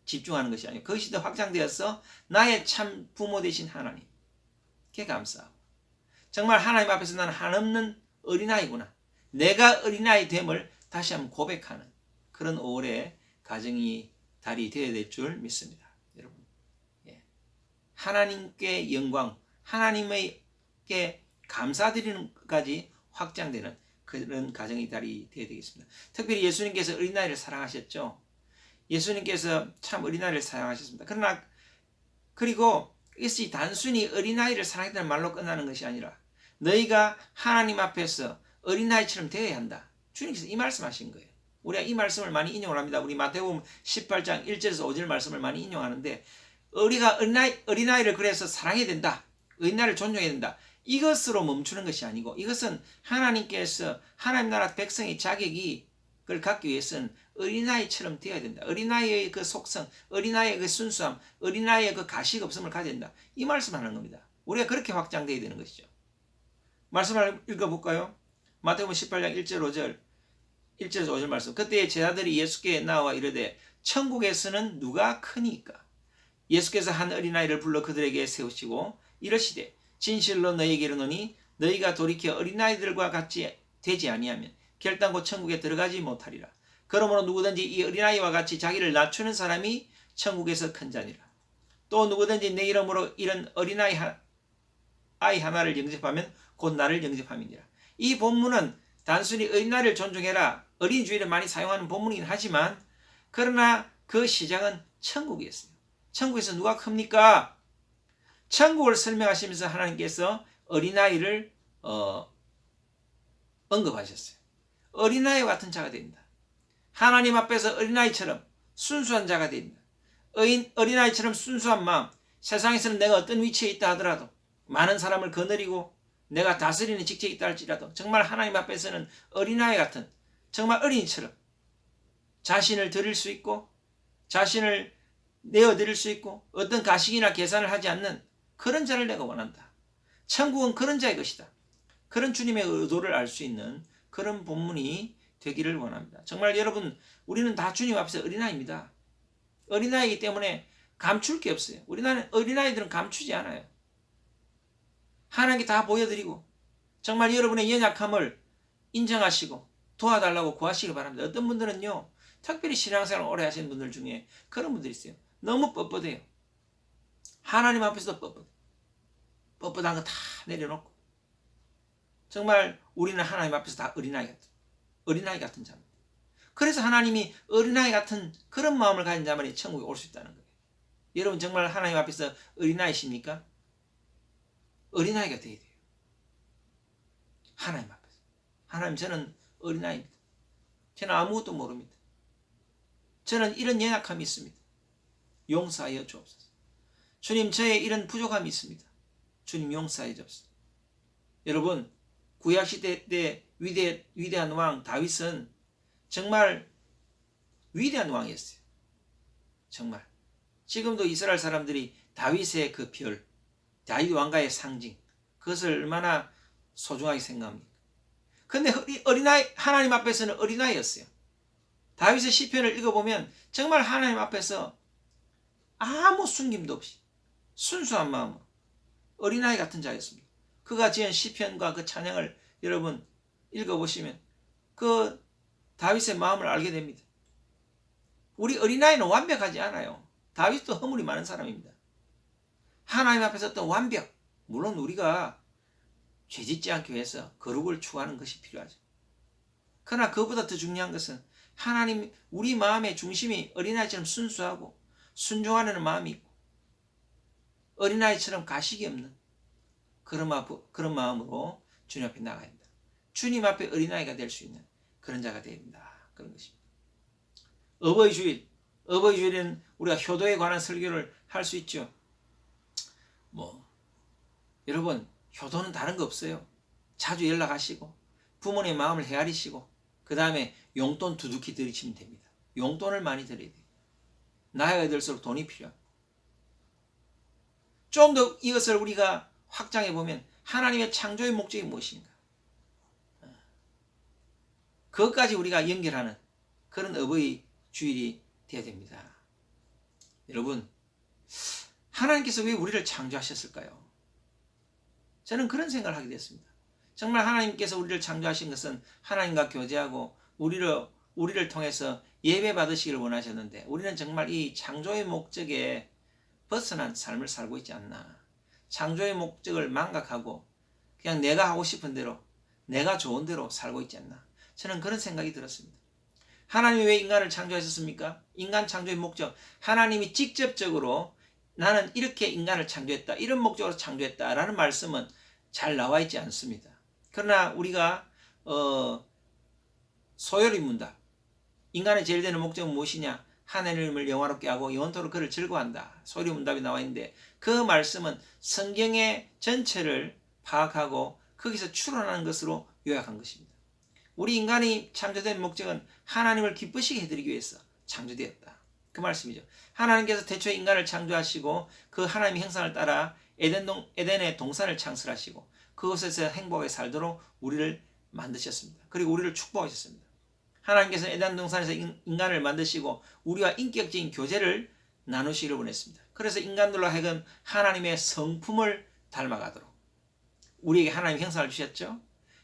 집중하는 것이 아니고 그것이 더 확장되어서 나의 참 부모 되신 하나님께 감사하고 정말 하나님 앞에서 나는 한없는 어린아이구나. 내가 어린아이 됨을 다시 한번 고백하는 그런 5월의 가정이 달이 되어야 될 줄 믿습니다. 여러분, 하나님께 영광, 하나님께 감사드리는 것까지 확장되는 그런 가정의 달이 되어야 되겠습니다. 특별히 예수님께서 어린아이를 사랑하셨죠. 예수님께서 참 어린아이를 사랑하셨습니다. 그리고 이것이 단순히 어린아이를 사랑했다는 말로 끝나는 것이 아니라 너희가 하나님 앞에서 어린아이처럼 되어야 한다. 주님께서 이 말씀하신 거예요. 우리가 이 말씀을 많이 인용을 합니다. 우리 마태복음 18장 1절에서 5절 말씀을 많이 인용하는데 우리가 어린아이를 그래서 사랑해야 된다. 어린아이를 존중해야 된다. 이것으로 멈추는 것이 아니고 이것은 하나님께서 하나님 나라 백성의 자격을 갖기 위해서는 어린아이처럼 되어야 된다. 어린아이의 그 속성, 어린아이의 그 순수함, 어린아이의 그 가식 없음을 가져야 된다. 이 말씀을 하는 겁니다. 우리가 그렇게 확장되어야 되는 것이죠. 말씀을 읽어볼까요? 마태복음 18장 1절에서 5절 말씀. 그때 제자들이 예수께 나와 이르되 천국에서는 누가 크니까? 예수께서 한 어린아이를 불러 그들에게 세우시고 이르시되 진실로 너희에게 이르노니 너희가 돌이켜 어린아이들과 같이 되지 아니하면 결단코 천국에 들어가지 못하리라. 그러므로 누구든지 이 어린아이와 같이 자기를 낮추는 사람이 천국에서 큰 자니라. 또 누구든지 내 이름으로 이런 어린아이 하나를 영접하면 곧 나를 영접함이니라. 이 본문은 단순히 어린아이를 존중해라 어린이주일에 많이 사용하는 본문이긴 하지만 그러나 그 시작은 천국이었어요. 천국에서 누가 큽니까? 천국을 설명하시면서 하나님께서 어린아이를 언급하셨어요. 어린아이와 같은 자가 된다. 하나님 앞에서 어린아이처럼 순수한 자가 된다. 어린아이처럼 순수한 마음, 세상에서는 내가 어떤 위치에 있다 하더라도 많은 사람을 거느리고 내가 다스리는 직책이 있다 할지라도 정말 하나님 앞에서는 어린아이 같은, 정말 어린이처럼 자신을 드릴 수 있고 자신을 내어드릴 수 있고 어떤 가식이나 계산을 하지 않는 그런 자를 내가 원한다. 천국은 그런 자의 것이다. 그런 주님의 의도를 알 수 있는 그런 본문이 되기를 원합니다. 정말 여러분, 우리는 다 주님 앞에서 어린아이입니다. 어린아이이기 때문에 감출 게 없어요. 우리나라는 어린아이들은 감추지 않아요. 하나님께 다 보여드리고 정말 여러분의 연약함을 인정하시고 도와달라고 구하시기 바랍니다. 어떤 분들은요, 특별히 신앙생활을 오래 하시는 분들 중에 그런 분들이 있어요. 너무 뻣뻣해요. 하나님 앞에서도 뻣뻣한 거 다 내려놓고 정말 우리는 하나님 앞에서 다 어린아이 같은 자입니다. 그래서 하나님이 어린아이 같은 그런 마음을 가진 자만이 천국에 올 수 있다는 거예요. 여러분 정말 하나님 앞에서 어린아이십니까? 어린아이가 되어야 돼요. 하나님 앞에서. 하나님, 저는 어린아이입니다. 저는 아무것도 모릅니다. 저는 이런 연약함이 있습니다. 용서하여 주옵소서. 주님, 저의 이런 부족함이 있습니다. 주님, 용서하여 주옵소서. 여러분, 구약시대 때 위대한 왕 다윗은 정말 위대한 왕이었어요. 정말. 지금도 이스라엘 사람들이 다윗의 그 별, 다윗 왕가의 상징, 그것을 얼마나 소중하게 생각합니까? 근데 어린아이, 하나님 앞에서는 어린아이였어요. 다윗의 시편을 읽어보면 정말 하나님 앞에서 아무 숨김도 없이 순수한 마음으로 어린아이 같은 자였습니다. 그가 지은 시편과 그 찬양을 여러분 읽어보시면 그 다윗의 마음을 알게 됩니다. 우리 어린아이는 완벽하지 않아요. 다윗도 허물이 많은 사람입니다. 하나님 앞에서 어떤 완벽, 물론 우리가 죄짓지 않기 위해서 거룩을 추구하는 것이 필요하죠. 그러나 그보다 더 중요한 것은 하나님, 우리 마음의 중심이 어린아이처럼 순수하고 순종하는 마음이 있고 어린아이처럼 가식이 없는 그런 마음으로 주님 앞에 나가야 된다. 주님 앞에 어린아이가 될 수 있는 그런 자가 되어야 된다. 그런 것입니다. 어버이주일은 우리가 효도에 관한 설교를 할 수 있죠. 여러분, 효도는 다른 거 없어요. 자주 연락하시고 부모님의 마음을 헤아리시고 그 다음에 용돈 두둑히 들이시면 됩니다. 용돈을 많이 드려야 돼요. 나이가 들수록 돈이 필요합니다. 좀 더 이것을 우리가 확장해 보면 하나님의 창조의 목적이 무엇인가? 그것까지 우리가 연결하는 그런 어버이 주일이 되어야 됩니다. 여러분, 하나님께서 왜 우리를 창조하셨을까요? 저는 그런 생각을 하게 됐습니다. 정말 하나님께서 우리를 창조하신 것은 하나님과 교제하고 우리를 통해서 예배 받으시기를 원하셨는데 우리는 정말 이 창조의 목적에 벗어난 삶을 살고 있지 않나. 창조의 목적을 망각하고 그냥 내가 하고 싶은 대로, 내가 좋은 대로 살고 있지 않나. 저는 그런 생각이 들었습니다. 하나님이 왜 인간을 창조하셨습니까? 인간 창조의 목적, 하나님이 직접적으로 나는 이렇게 인간을 창조했다, 이런 목적으로 창조했다라는 말씀은 잘 나와 있지 않습니다. 그러나 우리가 소요리 문답, 인간의 제일 되는 목적은 무엇이냐? 하나님을 영화롭게 하고 영원토록 그를 즐거워한다. 소요리 문답이 나와 있는데 그 말씀은 성경의 전체를 파악하고 거기서 추론하는 것으로 요약한 것입니다. 우리 인간이 창조된 목적은 하나님을 기쁘시게 해드리기 위해서 창조되었다. 그 말씀이죠. 하나님께서 태초에 인간을 창조하시고 그 하나님의 형상을 따라 에덴의 동산을 창설하시고 그곳에서 행복하게 살도록 우리를 만드셨습니다. 그리고 우리를 축복하셨습니다. 하나님께서 에덴 동산에서 인간을 만드시고 우리와 인격적인 교제를 나누시기를 원했습니다. 그래서 인간들로 하여금 하나님의 성품을 닮아가도록 우리에게 하나님의 형상을 주셨죠.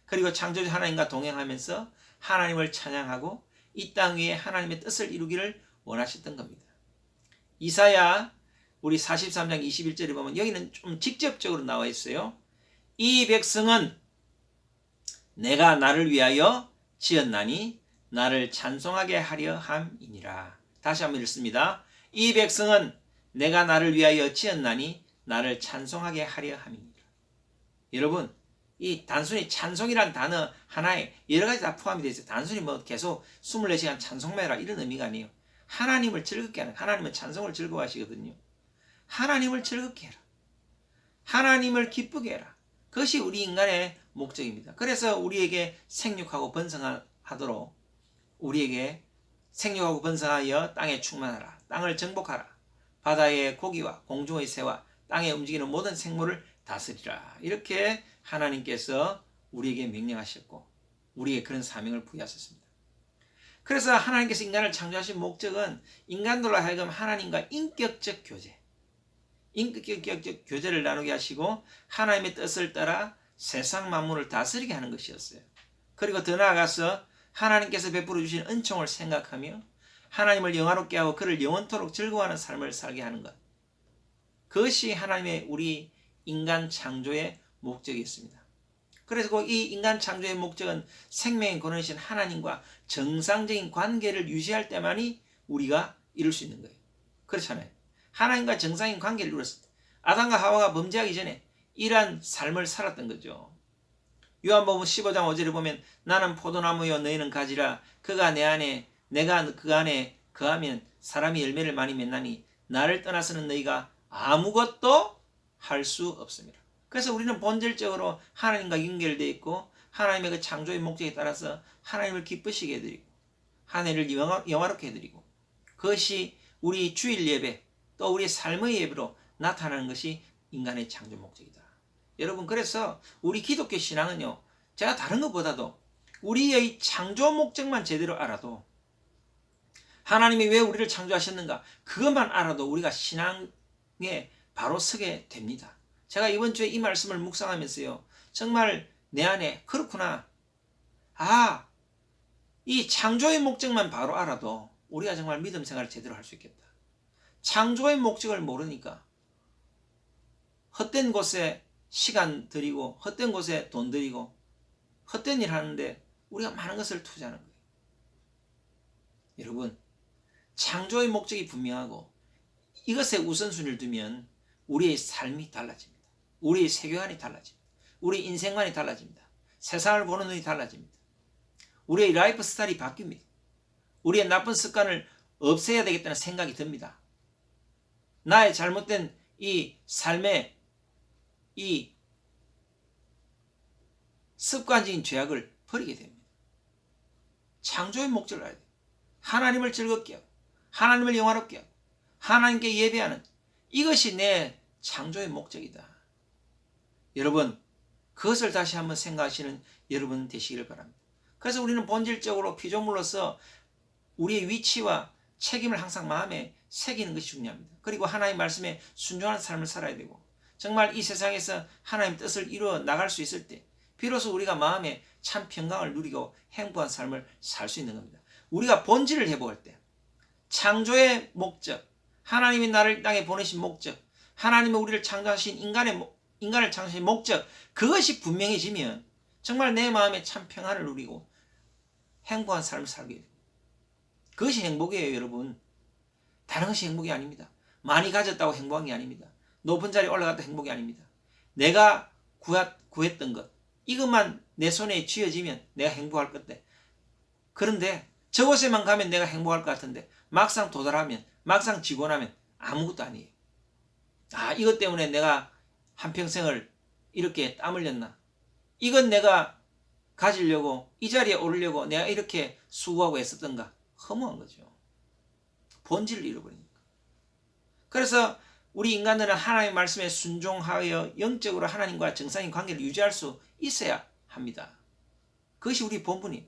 그리고 창조주 하나님과 동행하면서 하나님을 찬양하고 이 땅 위에 하나님의 뜻을 이루기를 원하셨던 겁니다. 이사야 우리 43장 21절에 보면 여기는 좀 직접적으로 나와 있어요. 이 백성은 내가 나를 위하여 지었나니 나를 찬송하게 하려 함이니라. 다시 한번 읽습니다. 이 백성은 내가 나를 위하여 지었나니 나를 찬송하게 하려 함이니라. 여러분, 이 단순히 찬송이란 단어 하나에 여러 가지 다 포함이 되어 있어요. 단순히 계속 24시간 찬송만 해라 이런 의미가 아니에요. 하나님을 즐겁게 하는, 하나님은 찬송을 즐거워하시거든요. 하나님을 즐겁게 해라. 하나님을 기쁘게 해라. 그것이 우리 인간의 목적입니다. 그래서 우리에게 생육하고 번성하도록 우리에게 생육하고 번성하여 땅에 충만하라. 땅을 정복하라. 바다의 고기와 공중의 새와 땅에 움직이는 모든 생물을 다스리라. 이렇게 하나님께서 우리에게 명령하셨고 우리에게 그런 사명을 부여하셨습니다. 그래서 하나님께서 인간을 창조하신 목적은 인간들로 하여금 하나님과 인격적 교제를 나누게 하시고 하나님의 뜻을 따라 세상 만물을 다스리게 하는 것이었어요. 그리고 더 나아가서 하나님께서 베풀어 주신 은총을 생각하며 하나님을 영화롭게 하고 그를 영원토록 즐거워하는 삶을 살게 하는 것. 그것이 하나님의 우리 인간 창조의 목적이었습니다. 그래서 이 인간 창조의 목적은 생명의 근원이신 하나님과 정상적인 관계를 유지할 때만이 우리가 이룰 수 있는 거예요. 그렇잖아요. 하나님과 정상적인 관계를 이뤘을 때 아담과 하와가 범죄하기 전에 이러한 삶을 살았던 거죠. 요한복음 15장 5절에 보면 나는 포도나무요 너희는 가지라 그가 내 안에 내가 그 안에 거하면 사람이 열매를 많이 맺나니 나를 떠나서는 너희가 아무것도 할 수 없습니다. 그래서 우리는 본질적으로 하나님과 연결되어 있고 하나님의 그 창조의 목적에 따라서 하나님을 기쁘시게 해드리고 하나님을 영화롭게 해드리고 그것이 우리 주일 예배 또 우리 삶의 예배로 나타나는 것이 인간의 창조 목적이다. 여러분 그래서 우리 기독교 신앙은요 제가 다른 것보다도 우리의 창조 목적만 제대로 알아도 하나님이 왜 우리를 창조하셨는가 그것만 알아도 우리가 신앙에 바로 서게 됩니다. 제가 이번 주에 이 말씀을 묵상하면서요 정말 내 안에 그렇구나 이 창조의 목적만 바로 알아도 우리가 정말 믿음 생활을 제대로 할 수 있겠다. 창조의 목적을 모르니까 헛된 곳에 시간 들이고 헛된 곳에 돈 들이고 헛된 일 하는데 우리가 많은 것을 투자하는 거예요. 여러분 창조의 목적이 분명하고 이것에 우선순위를 두면 우리의 삶이 달라집니다. 우리의 세계관이 달라집니다. 우리 인생관이 달라집니다. 세상을 보는 눈이 달라집니다. 우리의 라이프 스타일이 바뀝니다. 우리의 나쁜 습관을 없애야 되겠다는 생각이 듭니다. 나의 잘못된 이 삶의 이 습관적인 죄악을 버리게 됩니다. 창조의 목적을 알아야 돼요. 하나님을 즐겁게 하고 하나님을 영화롭게 하고 하나님께 예배하는 이것이 내 창조의 목적이다. 여러분 그것을 다시 한번 생각하시는 여러분 되시기를 바랍니다. 그래서 우리는 본질적으로 피조물로서 우리의 위치와 책임을 항상 마음에 새기는 것이 중요합니다. 그리고 하나님 말씀에 순종하는 삶을 살아야 되고 정말 이 세상에서 하나님 뜻을 이루어 나갈 수 있을 때 비로소 우리가 마음에 참 평강을 누리고 행복한 삶을 살 수 있는 겁니다. 우리가 본질을 회복할 때 창조의 목적 하나님이 나를 땅에 보내신 목적 하나님이 우리를 창조하신 인간을 창조하신 목적 그것이 분명해지면 정말 내 마음에 참 평안을 누리고 행복한 삶을 살게 됩니다. 그것이 행복이에요. 여러분 다른 것이 행복이 아닙니다. 많이 가졌다고 행복한 게 아닙니다. 높은 자리에 올라갔다 행복이 아닙니다. 내가 구했던 것 이것만 내 손에 쥐어지면 내가 행복할 것 같아. 그런데 저곳에만 가면 내가 행복할 것 같은데 막상 도달하면 막상 지고 나면 아무것도 아니에요. 이것 때문에 내가 한평생을 이렇게 땀 흘렸나. 이건 내가 가지려고 이 자리에 오르려고 내가 이렇게 수고하고 애썼던가. 허무한 거죠. 본질을 잃어버리니까. 그래서 우리 인간들은 하나님의 말씀에 순종하여 영적으로 하나님과 정상인 관계를 유지할 수 있어야 합니다. 그것이 우리 본분이에요.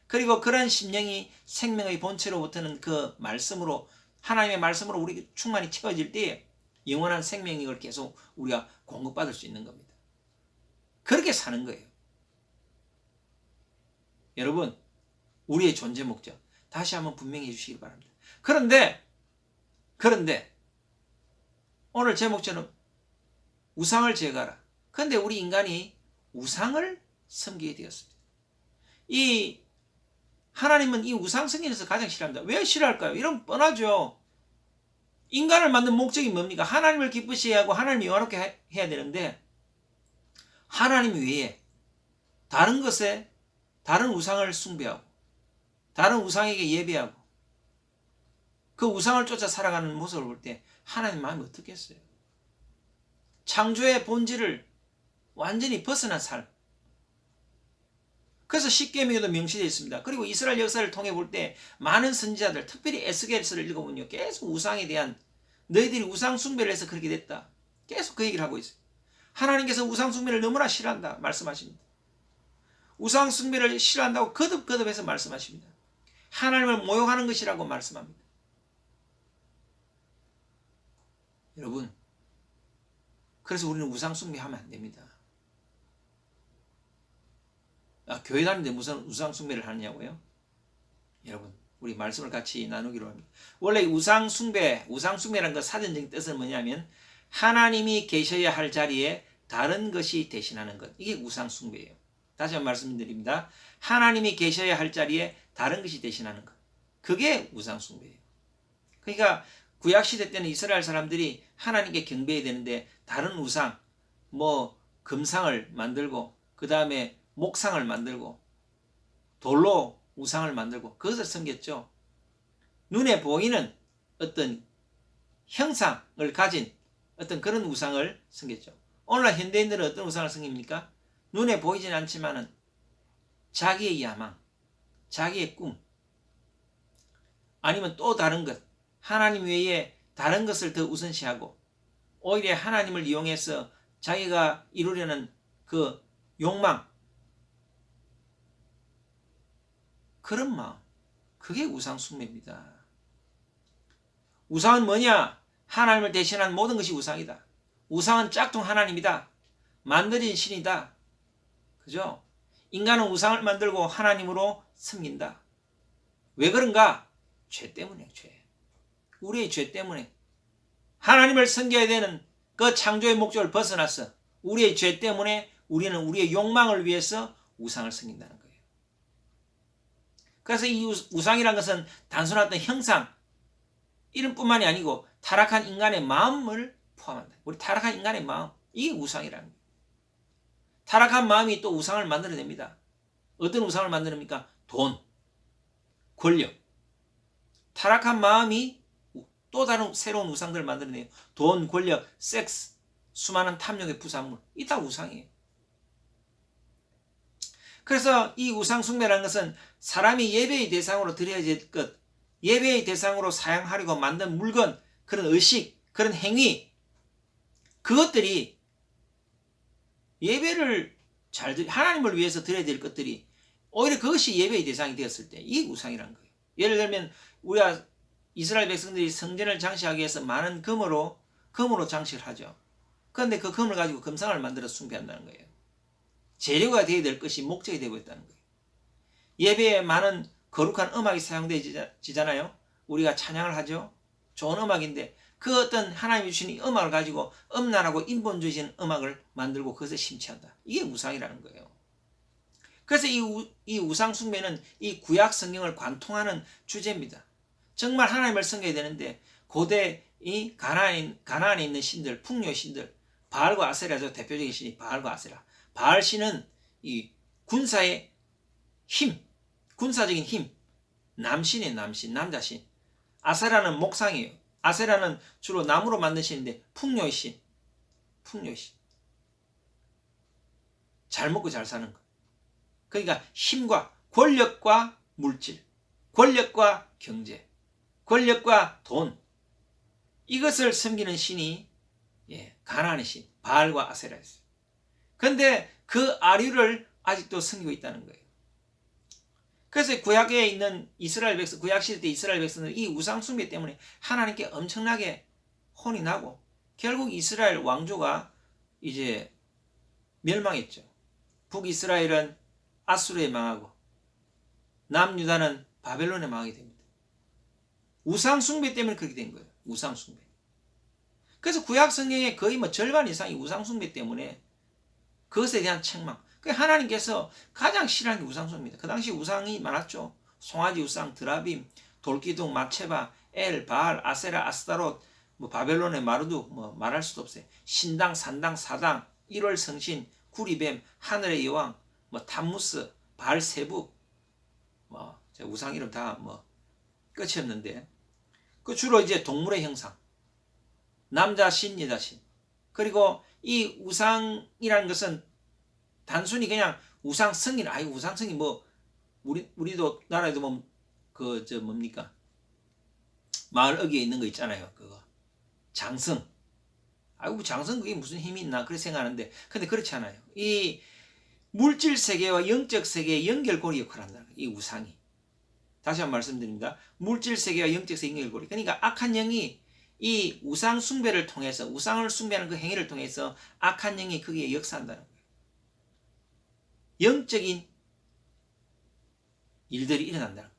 그리고 그런 심령이 생명의 본체로부터는 그 말씀으로 하나님의 말씀으로 우리 충만히 채워질 때에 영원한 생명력을 계속 우리가 공급받을 수 있는 겁니다. 그렇게 사는 거예요. 여러분 우리의 존재 목적 다시 한번 분명히 해주시기 바랍니다. 그런데 오늘 제목처럼 우상을 제거하라. 그런데 우리 인간이 우상을 섬기게 되었습니다. 하나님은 이 우상 섬기면서 가장 싫어합니다. 왜 싫어할까요? 이런 뻔하죠. 인간을 만든 목적이 뭡니까? 하나님을 기쁘시게 하고 하나님을 영화롭게 해야 되는데 하나님 외에 다른 우상을 숭배하고 다른 우상에게 예배하고 그 우상을 쫓아 살아가는 모습을 볼 때 하나님 마음이 어떻겠어요? 창조의 본질을 완전히 벗어난 삶. 그래서 십계명에도 명시되어 있습니다. 그리고 이스라엘 역사를 통해 볼 때 많은 선지자들, 특별히 에스겔서를 읽어보면요, 계속 우상에 대한, 너희들이 우상 숭배를 해서 그렇게 됐다, 계속 그 얘기를 하고 있어요. 하나님께서 우상 숭배를 너무나 싫어한다 말씀하십니다. 우상 숭배를 싫어한다고 거듭거듭해서 말씀하십니다. 하나님을 모욕하는 것이라고 말씀합니다. 여러분, 그래서 우리는 우상 숭배하면 안 됩니다. 교회 다니는데 무슨 우상 숭배를 하느냐고요? 여러분, 우리 말씀을 같이 나누기로 합니다. 원래 우상 숭배라는 것 사전적인 뜻은 뭐냐면 하나님이 계셔야 할 자리에 다른 것이 대신하는 것. 이게 우상 숭배예요. 다시 한번 말씀드립니다. 하나님이 계셔야 할 자리에 다른 것이 대신하는 것. 그게 우상 숭배예요. 그러니까 구약 시대 때는 이스라엘 사람들이 하나님께 경배해야 되는데 다른 우상, 금상을 만들고 그 다음에 목상을 만들고 돌로 우상을 만들고 그것을 섬겼죠. 눈에 보이는 어떤 형상을 가진 어떤 그런 우상을 섬겼죠. 오늘날 현대인들은 어떤 우상을 섬깁니까? 눈에 보이진 않지만은 자기의 야망, 자기의 꿈, 아니면 또 다른 것, 하나님 외에 다른 것을 더 우선시하고 오히려 하나님을 이용해서 자기가 이루려는 그 욕망, 그런 마음, 그게 우상 숭배입니다. 우상은 뭐냐? 하나님을 대신한 모든 것이 우상이다. 우상은 짝퉁 하나님이다. 만들어진 신이다. 그죠? 인간은 우상을 만들고 하나님으로 섬긴다. 왜 그런가? 죄 때문에, 죄. 우리의 죄 때문에. 하나님을 섬겨야 되는 그 창조의 목적을 벗어났어. 우리의 죄 때문에 우리는 우리의 욕망을 위해서 우상을 섬긴다는 거예요. 그래서 이 우상이라는 것은 단순한 어떤 형상, 이름뿐만이 아니고 타락한 인간의 마음을 포함한다. 우리 타락한 인간의 마음, 이게 우상이라는 거예요. 타락한 마음이 또 우상을 만들어냅니다. 어떤 우상을 만듭니까? 돈, 권력. 타락한 마음이 또 다른 새로운 우상들을 만들어내요. 돈, 권력, 섹스, 수많은 탐욕의 부산물, 이 다 우상이에요. 그래서 이 우상 숭배라는 것은 사람이 예배의 대상으로 드려야 될 것, 예배의 대상으로 사용하려고 만든 물건, 그런 의식, 그런 행위, 그것들이 예배를 하나님을 위해서 드려야 될 것들이 오히려 그것이 예배의 대상이 되었을 때 이게 우상이라는 거예요. 예를 들면 우리가 이스라엘 백성들이 성전을 장식하기 위해서 많은 금으로 장식을 하죠. 그런데 그 금을 가지고 금상을 만들어 숭배한다는 거예요. 재료가 되어야 될 것이 목적이 되고 있다는 거예요. 예배에 많은 거룩한 음악이 사용되잖아요. 우리가 찬양을 하죠. 좋은 음악인데 그 어떤 하나님이 주신 이 음악을 가지고 음란하고 인본주의적인 음악을 만들고 그것에 심취한다. 이게 우상이라는 거예요. 그래서 이 우상 숭배는 이 구약 성경을 관통하는 주제입니다. 정말 하나님을 섬겨야 되는데 고대 이 가나안에 있는 신들, 풍요 신들, 바알과 아세라죠. 대표적인 신이 바알과 아세라. 바알 신은 이 군사의 힘, 군사적인 힘, 남신이에요. 남신, 남자신. 아세라는 목상이에요. 아세라는 주로 나무로 만든 신인데 풍요의 신, 풍요의 신. 잘 먹고 잘 사는 거. 그러니까 힘과 권력과 물질, 권력과 경제, 권력과 돈, 이것을 섬기는 신이 가나안의 신 바알과 아세라였어요. 그런데 그 아류를 아직도 섬기고 있다는 거예요. 그래서 구약에 있는 이스라엘 백성, 구약 시대 때 이스라엘 백성은 이 우상 숭배 때문에 하나님께 엄청나게 혼이 나고 결국 이스라엘 왕조가 이제 멸망했죠. 북이스라엘은 아수르에 망하고 남유다는 바벨론에 망하게 됩니다. 우상 숭배 때문에 그렇게 된 거예요. 우상 숭배. 그래서 구약 성경의 거의 절반 이상이 우상 숭배 때문에 그것에 대한 책망. 하나님께서 가장 싫어하는 게 우상 숭배입니다. 그 당시 우상이 많았죠. 송아지 우상, 드라빔, 돌기둥, 마체바, 엘, 바알, 아세라, 아스타롯, 바벨론의 마르둑, 말할 수도 없어요. 신당, 산당, 사당, 1월 성신, 구리뱀, 하늘의 여왕, 탐무스, 바알세부, 우상 이름 다 끝이 없는데, 그 주로 이제 동물의 형상, 남자 신, 여자 신. 그리고 이 우상이라는 것은 단순히 그냥 우상 승인, 우상 승인 뭐 우리도 나라에도 뭐 뭡니까? 마을 어귀에 있는 거 있잖아요. 그거 장승. 장승 그게 무슨 힘이 있나 그렇게 생각하는데 근데 그렇지 않아요. 이 물질 세계와 영적 세계의 연결고리 역할을 한다는 거예요. 이 우상이. 다시 한번 말씀드립니다. 물질 세계와 영적 세계 연결고리. 그러니까 악한 영이 이 우상 숭배를 통해서 우상을 숭배하는 그 행위를 통해서 악한 영이 거기에 역사한다는 거예요. 영적인 일들이 일어난다는 거예요.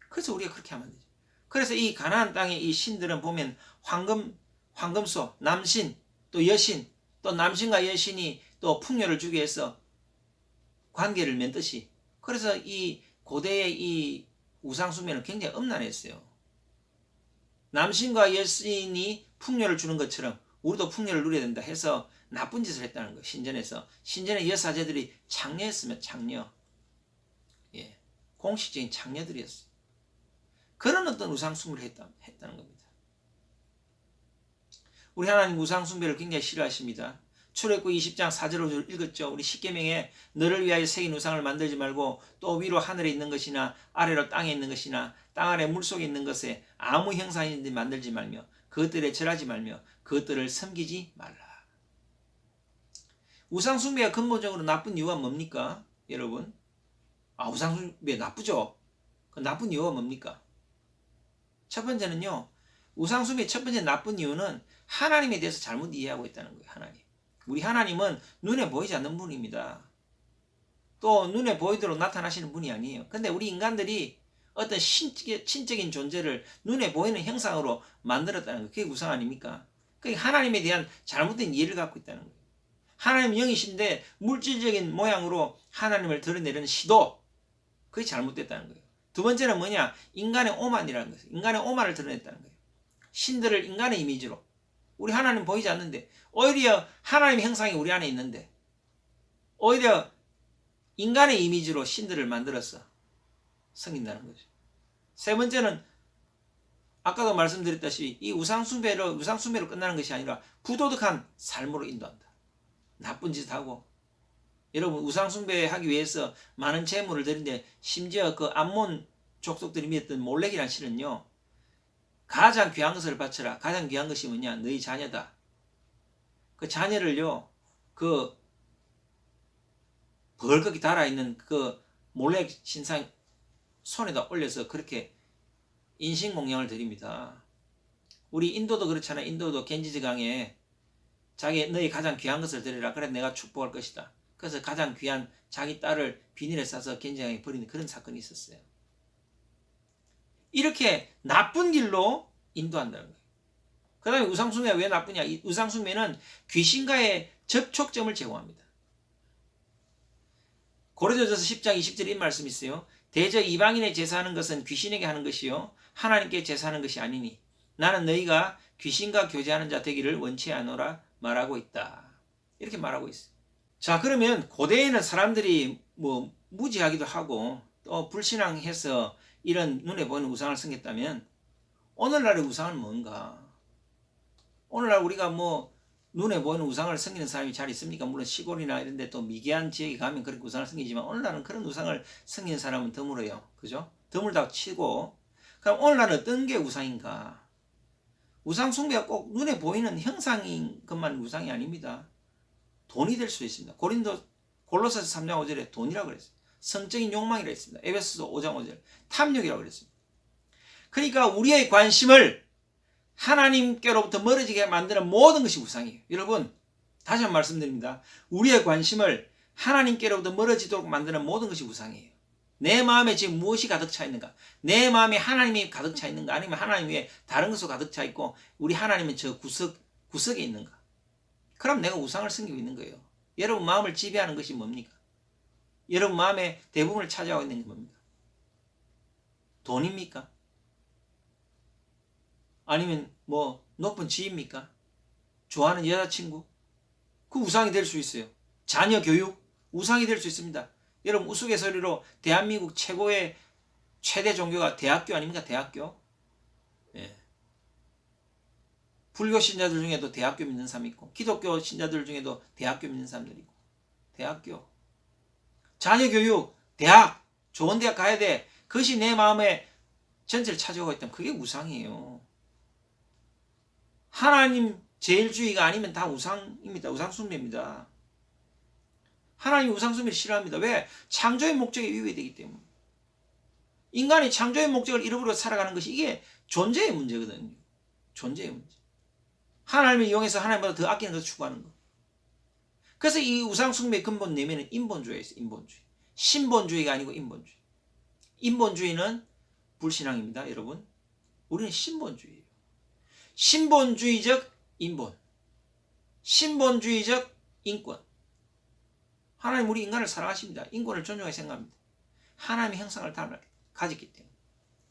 그래서 우리가 그렇게 하면 되죠. 그래서 이 가나안 땅의 이 신들은 보면 황금소, 남신, 또 여신, 또 남신과 여신이 또 풍요를 주기 위해서 관계를 맺듯이 그래서 이 고대의 이 우상 숭배는 굉장히 음란했어요. 남신과 여신이 풍요를 주는 것처럼 우리도 풍요를 누려야 된다 해서 나쁜 짓을 했다는 거예요. 신전에서. 신전의 여사제들이 창녀였으면 창녀. 공식적인 창녀들이었어요. 그런 어떤 우상 숭배를 했다는 겁니다. 우리 하나님 우상 숭배를 굉장히 싫어하십니다. 출애굽 20장 4절 5절 읽었죠. 우리 십계명에 너를 위하여 새긴 우상을 만들지 말고 또 위로 하늘에 있는 것이나 아래로 땅에 있는 것이나 땅 아래 물속에 있는 것에 아무 형상이든지 만들지 말며 그것들에 절하지 말며 그것들을 섬기지 말라. 우상 숭배가 근본적으로 나쁜 이유가 뭡니까? 여러분, 우상 숭배 나쁘죠? 그 나쁜 이유가 뭡니까? 첫 번째는요. 우상 숭배의 첫 번째 나쁜 이유는 하나님에 대해서 잘못 이해하고 있다는 거예요. 하나님. 우리 하나님은 눈에 보이지 않는 분입니다. 또 눈에 보이도록 나타나시는 분이 아니에요. 근데 우리 인간들이 어떤 신적인 존재를 눈에 보이는 형상으로 만들었다는 거예요. 그게 우상 아닙니까? 그게 하나님에 대한 잘못된 이해를 갖고 있다는 거예요. 하나님은 영이신데 물질적인 모양으로 하나님을 드러내려는 시도, 그게 잘못됐다는 거예요. 두 번째는 뭐냐? 인간의 오만이라는 거예요. 인간의 오만을 드러냈다는 거예요. 신들을 인간의 이미지로. 우리 하나님 보이지 않는데 오히려 하나님의 형상이 우리 안에 있는데 오히려 인간의 이미지로 신들을 만들어서 섬긴다는 거죠. 세 번째는 아까도 말씀드렸다시피 이 우상 숭배로 끝나는 것이 아니라 부도덕한 삶으로 인도한다. 나쁜 짓 하고 여러분 우상 숭배하기 위해서 많은 재물을 드리는데 심지어 그 암몬 족속들이 믿었던 몰렉이라는 신은요. 가장 귀한 것을 바쳐라. 가장 귀한 것이 뭐냐? 너희 자녀다. 그 자녀를요. 그 벌겋게 달아있는 그 몰렉 신상 손에다 올려서 그렇게 인신공양을 드립니다. 우리 인도도 그렇잖아요. 인도도 겐지스강에 너희 가장 귀한 것을 드리라. 그래 내가 축복할 것이다. 그래서 가장 귀한 자기 딸을 비닐에 싸서 겐지스강에 버리는 그런 사건이 있었어요. 이렇게 나쁜 길로 인도한다는 거예요. 그 다음에 우상숭배가 왜 나쁘냐? 이 우상숭배는 귀신과의 접촉점을 제공합니다. 고린도전서 10장 20절에 이 말씀이 있어요. 대저 이방인의 제사하는 것은 귀신에게 하는 것이요 하나님께 제사하는 것이 아니니 나는 너희가 귀신과 교제하는 자 되기를 원치 않노라 말하고 있다. 이렇게 말하고 있어요. 자, 그러면 고대에는 사람들이 뭐 무지하기도 하고 또 불신앙해서 이런 눈에 보이는 우상을 섬겼다면 오늘날의 우상은 뭔가? 오늘날 우리가 뭐 눈에 보이는 우상을 섬기는 사람이 잘 있습니까? 물론 시골이나 이런 데 또 미개한 지역에 가면 그렇게 우상을 섬기지만 오늘날은 그런 우상을 섬기는 사람은 드물어요. 그죠? 드물다고 치고 그럼 오늘날은 어떤 게 우상인가? 우상 숭배가 꼭 눈에 보이는 형상인 것만 우상이 아닙니다. 돈이 될 수 있습니다. 골로새서 3장 5절에 돈이라고 그랬어요. 성적인 욕망이라고 했습니다. 에베소서 5장 5절 탐욕이라고 그랬습니다. 그러니까 우리의 관심을 하나님께로부터 멀어지게 만드는 모든 것이 우상이에요. 여러분 다시 한번 말씀드립니다. 우리의 관심을 하나님께로부터 멀어지도록 만드는 모든 것이 우상이에요. 내 마음에 지금 무엇이 가득 차 있는가? 내 마음에 하나님이 가득 차 있는가? 아니면 하나님 외에 다른 것으로 가득 차 있고 우리 하나님은 저 구석에 있는가? 그럼 내가 우상을 섬기고 있는 거예요. 여러분 마음을 지배하는 것이 뭡니까? 여러분 마음의 대부분을 차지하고 있는 게 뭡니까? 돈입니까? 아니면 뭐 높은 지위입니까? 좋아하는 여자친구? 그 우상이 될 수 있어요. 자녀 교육? 우상이 될 수 있습니다. 여러분 우스갯소리로 대한민국 최고의 최대 종교가 대학교 아닙니까? 대학교. 예. 불교 신자들 중에도 대학교 믿는 사람이 있고 기독교 신자들 중에도 대학교 믿는 사람들이 있고 대학교. 자녀 교육, 대학, 좋은 대학 가야 돼. 그것이 내 마음의 전체를 차지하고 있다면 그게 우상이에요. 하나님 제일주의가 아니면 다 우상입니다. 우상숭배입니다. 하나님 우상숭배를 싫어합니다. 왜? 창조의 목적에 위배되기 때문에. 인간이 창조의 목적을 잃어버리고 살아가는 것이 이게 존재의 문제거든요. 존재의 문제. 하나님을 이용해서 하나님보다 더 아끼는 것을 추구하는 것. 그래서 이 우상숭배의 근본 내면은 인본주의가 있어요. 인본주의. 신본주의가 아니고 인본주의. 인본주의는 불신앙입니다. 여러분. 우리는 신본주의예요. 신본주의적 인본. 신본주의적 인권. 하나님 우리 인간을 사랑하십니다. 인권을 존중하게 생각합니다. 하나님의 형상을 가졌기 때문에.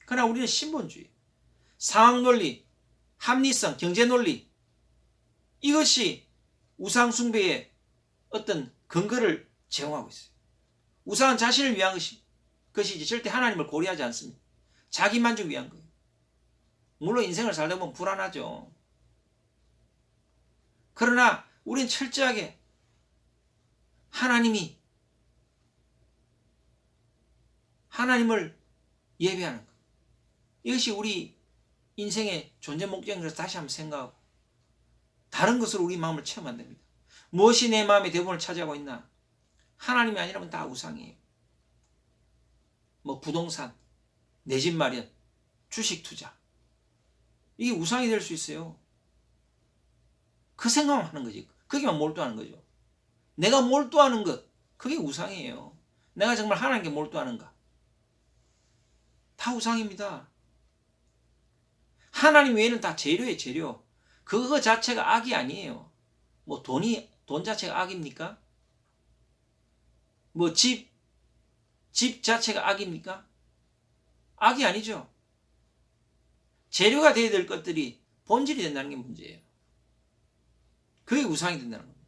그러나 우리는 신본주의. 상황논리, 합리성, 경제논리. 이것이 우상숭배의 어떤 근거를 제공하고 있어요. 우상은 자신을 위한 것이지 절대 하나님을 고려하지 않습니다. 자기 만족을 위한 거예요. 물론 인생을 살다 보면 불안하죠. 그러나 우리는 철저하게 하나님을 예배하는 것. 이것이 우리 인생의 존재 목적인 것을 다시 한번 생각하고 다른 것으로 우리 마음을 채우면 안 됩니다. 무엇이 내 마음의 대부분을 차지하고 있나? 하나님이 아니라면 다 우상이에요. 뭐 부동산, 내 집 마련, 주식 투자. 이게 우상이 될 수 있어요. 그 생각만 하는 거지. 거기만 몰두하는 거죠. 내가 몰두하는 것, 그게 우상이에요. 내가 정말 하나님께 몰두하는가? 다 우상입니다. 하나님 외에는 다 재료예요, 재료. 그거 자체가 악이 아니에요. 뭐 돈 자체가 악입니까? 뭐 집 자체가 악입니까? 악이 아니죠. 재료가 되어야 될 것들이 본질이 된다는 게 문제예요. 그게 우상이 된다는 겁니다.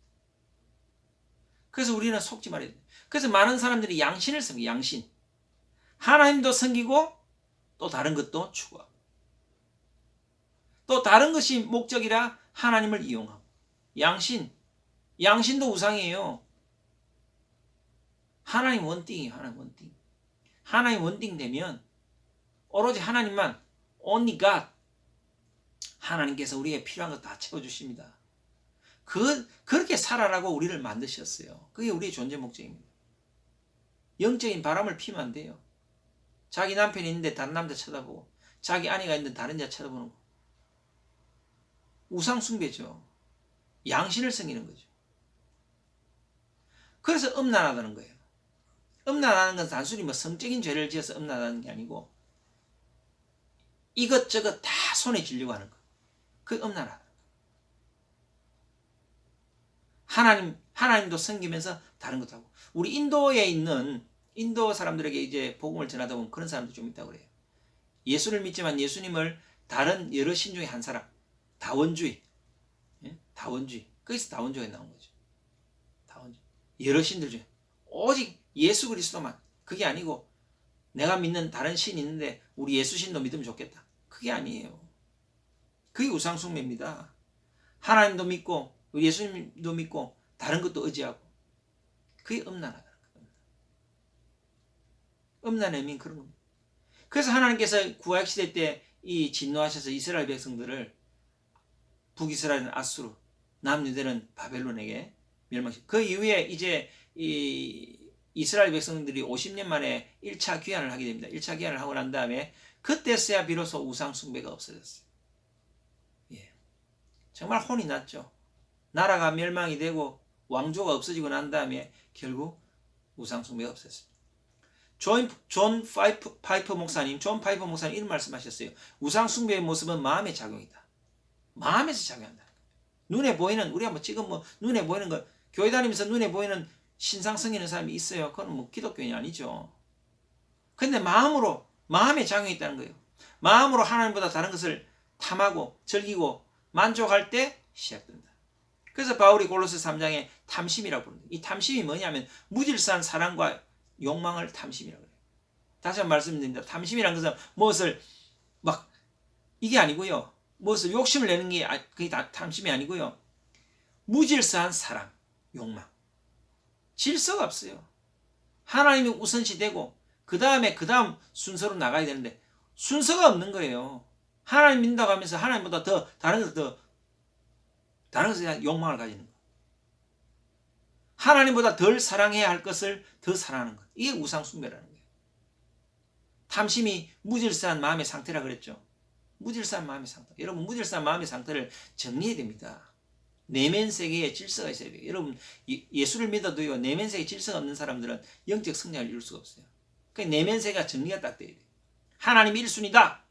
그래서 우리는 속지 말아야 돼요. 그래서 많은 사람들이 양신을 섬겨요. 양신. 하나님도 섬기고 또 다른 것도 추구하고 또 다른 것이 목적이라 하나님을 이용하고 양신도 우상이에요. 하나님 원띵이에요. 하나님 원띵. 하나님 원띵 되면 오로지 하나님만 only God 하나님께서 우리에게 필요한 것 다 채워주십니다. 그렇게 살아라고 우리를 만드셨어요. 그게 우리의 존재 목적입니다. 영적인 바람을 피면 안 돼요. 자기 남편이 있는데 다른 남자 쳐다보고 자기 아내가 있는데 다른 여자 쳐다보는 거. 우상숭배죠. 양신을 섬기는 거죠. 그래서 음란하다는 거예요. 음란하는 건 단순히 뭐 성적인 죄를 지어서 음란하는 게 아니고 이것저것 다 손에 쥐려고 하는 거. 그게 음란하다. 하나님도 섬기면서 다른 것도 하고. 우리 인도에 있는 인도 사람들에게 이제 복음을 전하다 보면 그런 사람도 좀 있다고 그래요. 예수를 믿지만 예수님을 다른 여러 신 중에 한 사람. 다원주의. 다원주의. 거기서 다원주의가 나온 거죠. 다원주의. 여러 신들 중에 오직 예수 그리스도만. 그게 아니고 내가 믿는 다른 신이 있는데 우리 예수 신도 믿으면 좋겠다. 그게 아니에요. 그게 우상숭배입니다. 하나님도 믿고 예수님도 믿고 다른 것도 의지하고. 그게 음란하다. 음란의 의미는 그런 겁니다. 그래서 하나님께서 구약시대 때 이 진노하셔서 이스라엘 백성들을 북이스라엘은 아수르, 남유대는 바벨론에게 멸망시켰어요. 그 이후에 이제 이 이스라엘 백성들이 50년 만에 1차 귀환을 하게 됩니다. 1차 귀환을 하고 난 다음에 그때서야 비로소 우상숭배가 없어졌어요. 예. 정말 혼이 났죠. 나라가 멸망이 되고 왕조가 없어지고 난 다음에 결국 우상숭배가 없어졌습니다. 존 파이퍼 목사님 이런 말씀하셨어요. 우상숭배의 모습은 마음의 작용이다. 마음에서 작용한다. 눈에 보이는 우리가 뭐 지금 뭐 눈에 보이는 거 교회 다니면서 눈에 보이는 신상 섬기는 사람이 있어요. 그건 뭐 기독교인이 아니죠. 근데 마음에 작용이 있다는 거예요. 마음으로 하나님보다 다른 것을 탐하고 즐기고 만족할 때 시작된다. 그래서 바울이 골로새 3장에 탐심이라고 부릅니다. 이 탐심이 뭐냐면 무질서한 사랑과 욕망을 탐심이라고 해요. 다시 한번 말씀드립니다. 탐심이라는 것은 무엇을 막 이게 아니고요. 무엇을 욕심을 내는 게 그게 다 탐심이 아니고요. 무질서한 사랑, 욕망. 질서가 없어요. 하나님이 우선시 되고 그 다음 순서로 나가야 되는데 순서가 없는 거예요. 하나님 믿는다고 하면서 하나님보다 더 다른 것에 대한 욕망을 가지는 거. 하나님보다 덜 사랑해야 할 것을 더 사랑하는 것. 이게 우상 숭배라는 거예요. 탐심이 무질서한 마음의 상태라 그랬죠. 무질서한 마음의 상태. 여러분 무질서한 마음의 상태를 정리해야 됩니다. 내면 세계에 질서가 있어야 돼요. 여러분 예수를 믿어도요. 내면 세계에 질서가 없는 사람들은 영적 성장을 이룰 수가 없어요. 그러니까 내면 세계가 정리가 딱 돼야 돼요. 하나님 1순위다.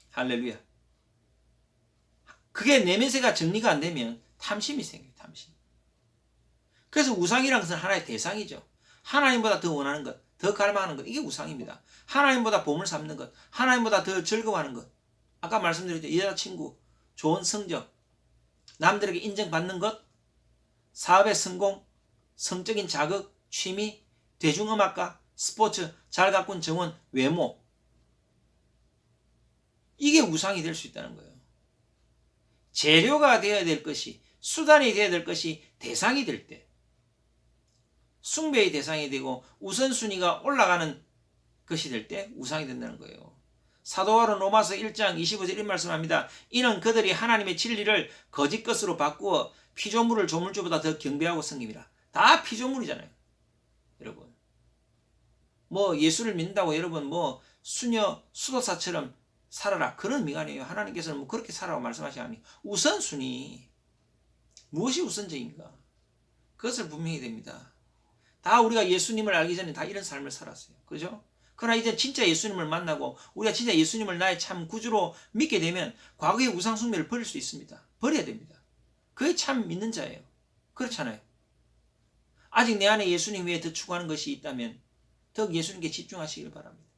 할렐루야. 그게 내면 세계가 정리가 안 되면 탐심이 생겨요. 탐심. 그래서 우상이라는 것은 하나의 대상이죠. 하나님보다 더 원하는 것, 더 갈망하는 것, 이게 우상입니다. 하나님보다 보물 삼는 것, 하나님보다 더 즐거워하는 것. 아까 말씀드렸죠. 여자친구, 좋은 성적, 남들에게 인정받는 것, 사업의 성공, 성적인 자극, 취미, 대중음악가, 스포츠, 잘 가꾼 정원, 외모. 이게 우상이 될 수 있다는 거예요. 재료가 되어야 될 것이, 수단이 되어야 될 것이 대상이 될 때, 숭배의 대상이 되고 우선순위가 올라가는 것이 될 때 우상이 된다는 거예요. 사도 바울은 로마서 1장 25절 이런 말씀합니다. 이는 그들이 하나님의 진리를 거짓 것으로 바꾸어 피조물을 조물주보다 더 경배하고 섬김이라. 다 피조물이잖아요. 여러분. 뭐 예수를 믿는다고 여러분 뭐 수녀 수도사처럼 살아라. 그런 의미가 아니에요. 하나님께서는 뭐 그렇게 살아라고 말씀하시지 않아요. 우선순위. 무엇이 우선적인가? 그것을 분명히 됩니다. 다 우리가 예수님을 알기 전에 다 이런 삶을 살았어요. 그죠? 그러나 이제 진짜 예수님을 만나고 우리가 진짜 예수님을 나의 참 구주로 믿게 되면 과거의 우상숭배를 버릴 수 있습니다. 버려야 됩니다. 그게 참 믿는 자예요. 그렇잖아요. 아직 내 안에 예수님 외에 더 추구하는 것이 있다면 더욱 예수님께 집중하시길 바랍니다.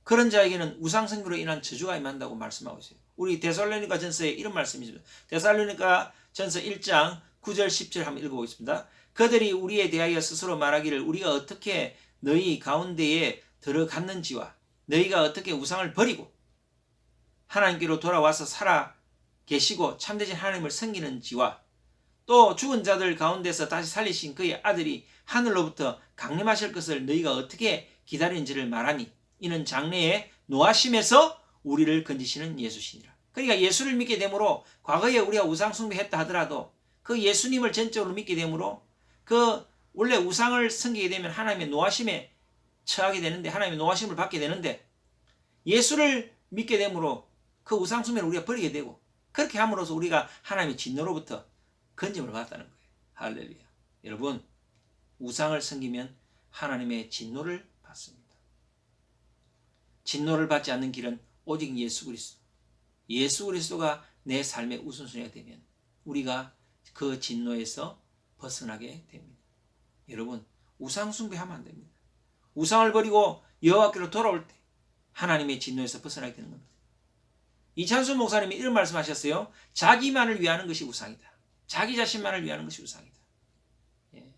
그런 자에게는 우상숭배로 인한 저주가 임한다고 말씀하고 있어요. 우리 데살로니가 전서에 이런 말씀이 있습니다. 데살로니가 전서 1장 9절 10절 한번 읽어보겠습니다. 그들이 우리에 대하여 스스로 말하기를 우리가 어떻게 너희 가운데에 들어갔는지와 너희가 어떻게 우상을 버리고 하나님께로 돌아와서 살아 계시고 참되신 하나님을 섬기는지와 또 죽은 자들 가운데서 다시 살리신 그의 아들이 하늘로부터 강림하실 것을 너희가 어떻게 기다리는지를 말하니 이는 장래에 노하심에서 우리를 건지시는 예수시니라. 그러니까 예수를 믿게 되므로 과거에 우리가 우상 숭배했다 하더라도 그 예수님을 전적으로 믿게 되므로 그 원래 우상을 섬기게 되면 하나님의 노하심에 처하게 되는데 하나님의 노하심을 받게 되는데 예수를 믿게 되므로 그 우상 숭배를 우리가 버리게 되고 그렇게 함으로써 우리가 하나님의 진노로부터 건짐을 받았다는 거예요. 할렐루야. 여러분 우상을 섬기면 하나님의 진노를 받습니다. 진노를 받지 않는 길은 오직 예수 그리스도. 예수 그리스도가 내 삶의 우선순위가 되면 우리가 그 진노에서 벗어나게 됩니다. 여러분 우상 숭배하면 안 됩니다. 우상을 버리고 여호와께로 돌아올 때 하나님의 진노에서 벗어나게 되는 겁니다. 이찬수 목사님이 이런 말씀하셨어요. 자기만을 위하는 것이 우상이다. 자기 자신만을 위하는 것이 우상이다. 예.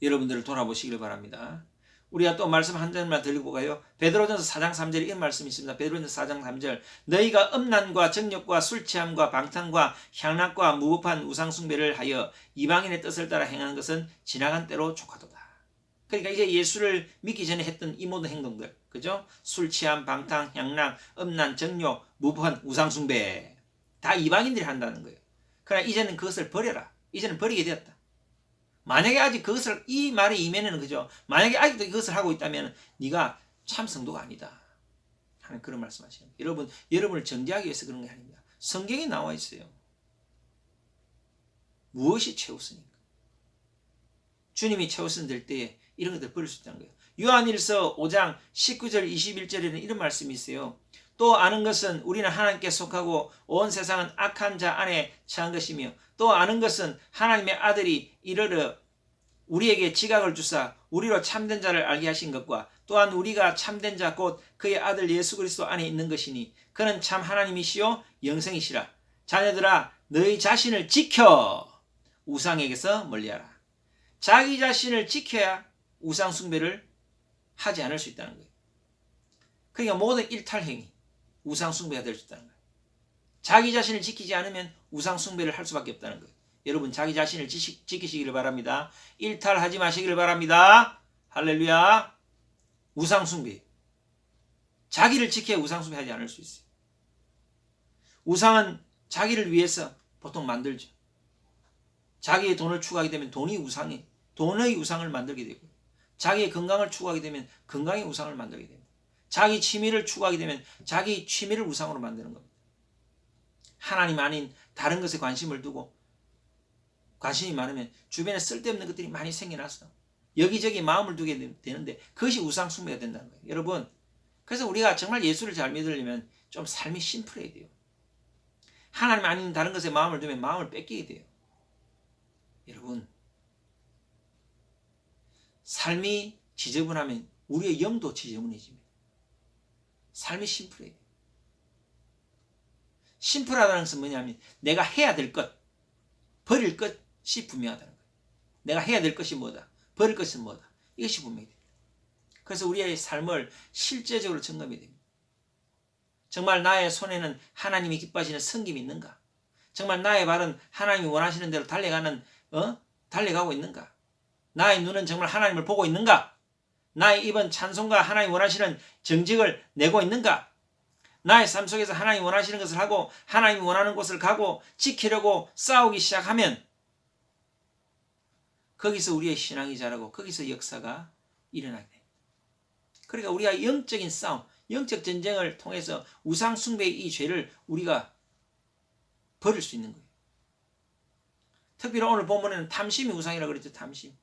여러분들을 돌아보시길 바랍니다. 우리가 또 말씀 한 절만 들고 가요. 베드로전서 4장 3절에 이런 말씀이 있습니다. 베드로전서 4장 3절 너희가 음란과 정욕과 술취함과 방탕과 향락과 무법한 우상숭배를 하여 이방인의 뜻을 따라 행하는 것은 지나간 때로 족하도다. 그러니까 이제 예수를 믿기 전에 했던 이 모든 행동들, 그죠? 술취함, 방탕, 향락, 음란, 정욕, 무법한 우상숭배 다 이방인들이 한다는 거예요. 그러나 이제는 그것을 버려라. 이제는 버리게 되었다. 만약에 아직 그것을 이 말의 이면에는 그죠? 만약에 아직도 그것을 하고 있다면 네가 참 성도가 아니다 하는 그런 말씀하시는 거예요. 여러분을 정죄하기 위해서 그런 게 아닙니다. 성경에 나와 있어요. 무엇이 최우선인가? 주님이 최우선 될 때에 이런 것들 버릴 수 있다는 거예요. 요한일서 5장 19절 21절에는 이런 말씀이 있어요. 또 아는 것은 우리는 하나님께 속하고 온 세상은 악한 자 안에 처한 것이며 또 아는 것은 하나님의 아들이 이르러 우리에게 지각을 주사 우리로 참된 자를 알게 하신 것과 또한 우리가 참된 자 곧 그의 아들 예수 그리스도 안에 있는 것이니 그는 참 하나님이시요 영생이시라. 자녀들아 너희 자신을 지켜 우상에게서 멀리하라. 자기 자신을 지켜야 우상 숭배를 하지 않을 수 있다는 거예요. 그러니까 모든 일탈행위 우상 숭배가 될 수 있다는 거예요. 자기 자신을 지키지 않으면 우상 숭배를 할 수밖에 없다는 거예요. 여러분 자기 자신을 지키시기를 바랍니다. 일탈하지 마시기를 바랍니다. 할렐루야. 우상숭배. 자기를 지켜야 우상숭배하지 않을 수 있어요. 우상은 자기를 위해서 보통 만들죠. 자기의 돈을 추구하게 되면 돈의 우상을 만들게 되고, 자기의 건강을 추구하게 되면 건강의 우상을 만들게 됩니다. 자기 취미를 추구하게 되면 자기 취미를 우상으로 만드는 겁니다. 하나님 아닌 다른 것에 관심을 두고 관심이 많으면 주변에 쓸데없는 것들이 많이 생겨나서 여기저기 마음을 두게 되는데 그것이 우상 숭배가 된다는 거예요. 여러분, 그래서 우리가 정말 예수를 잘 믿으려면 좀 삶이 심플해야 돼요. 하나님 아닌 다른 것에 마음을 두면 마음을 뺏기게 돼요. 여러분, 삶이 지저분하면 우리의 영도 지저분해집니다. 삶이 심플해야 돼요. 심플하다는 것은 뭐냐면 내가 해야 될 것, 버릴 것이 분명하다는 거예요. 내가 해야 될 것이 뭐다, 버릴 것은 뭐다, 이것이 분명히 됩니다. 그래서 우리의 삶을 실제적으로 점검해야 됩니다. 정말 나의 손에는 하나님이 기뻐하시는 섬김이 있는가? 정말 나의 발은 하나님이 원하시는 대로 달려가고 있는가? 나의 눈은 정말 하나님을 보고 있는가? 나의 입은 찬송과 하나님이 원하시는 정직을 내고 있는가? 나의 삶 속에서 하나님이 원하시는 것을 하고 하나님이 원하는 곳을 가고 지키려고 싸우기 시작하면 거기서 우리의 신앙이 자라고 거기서 역사가 일어나게 됩니다. 그러니까 우리가 영적인 싸움, 영적 전쟁을 통해서 우상 숭배의 이 죄를 우리가 버릴 수 있는 거예요. 특별히 오늘 본문에는 탐심이 우상이라고 그랬죠. 탐심.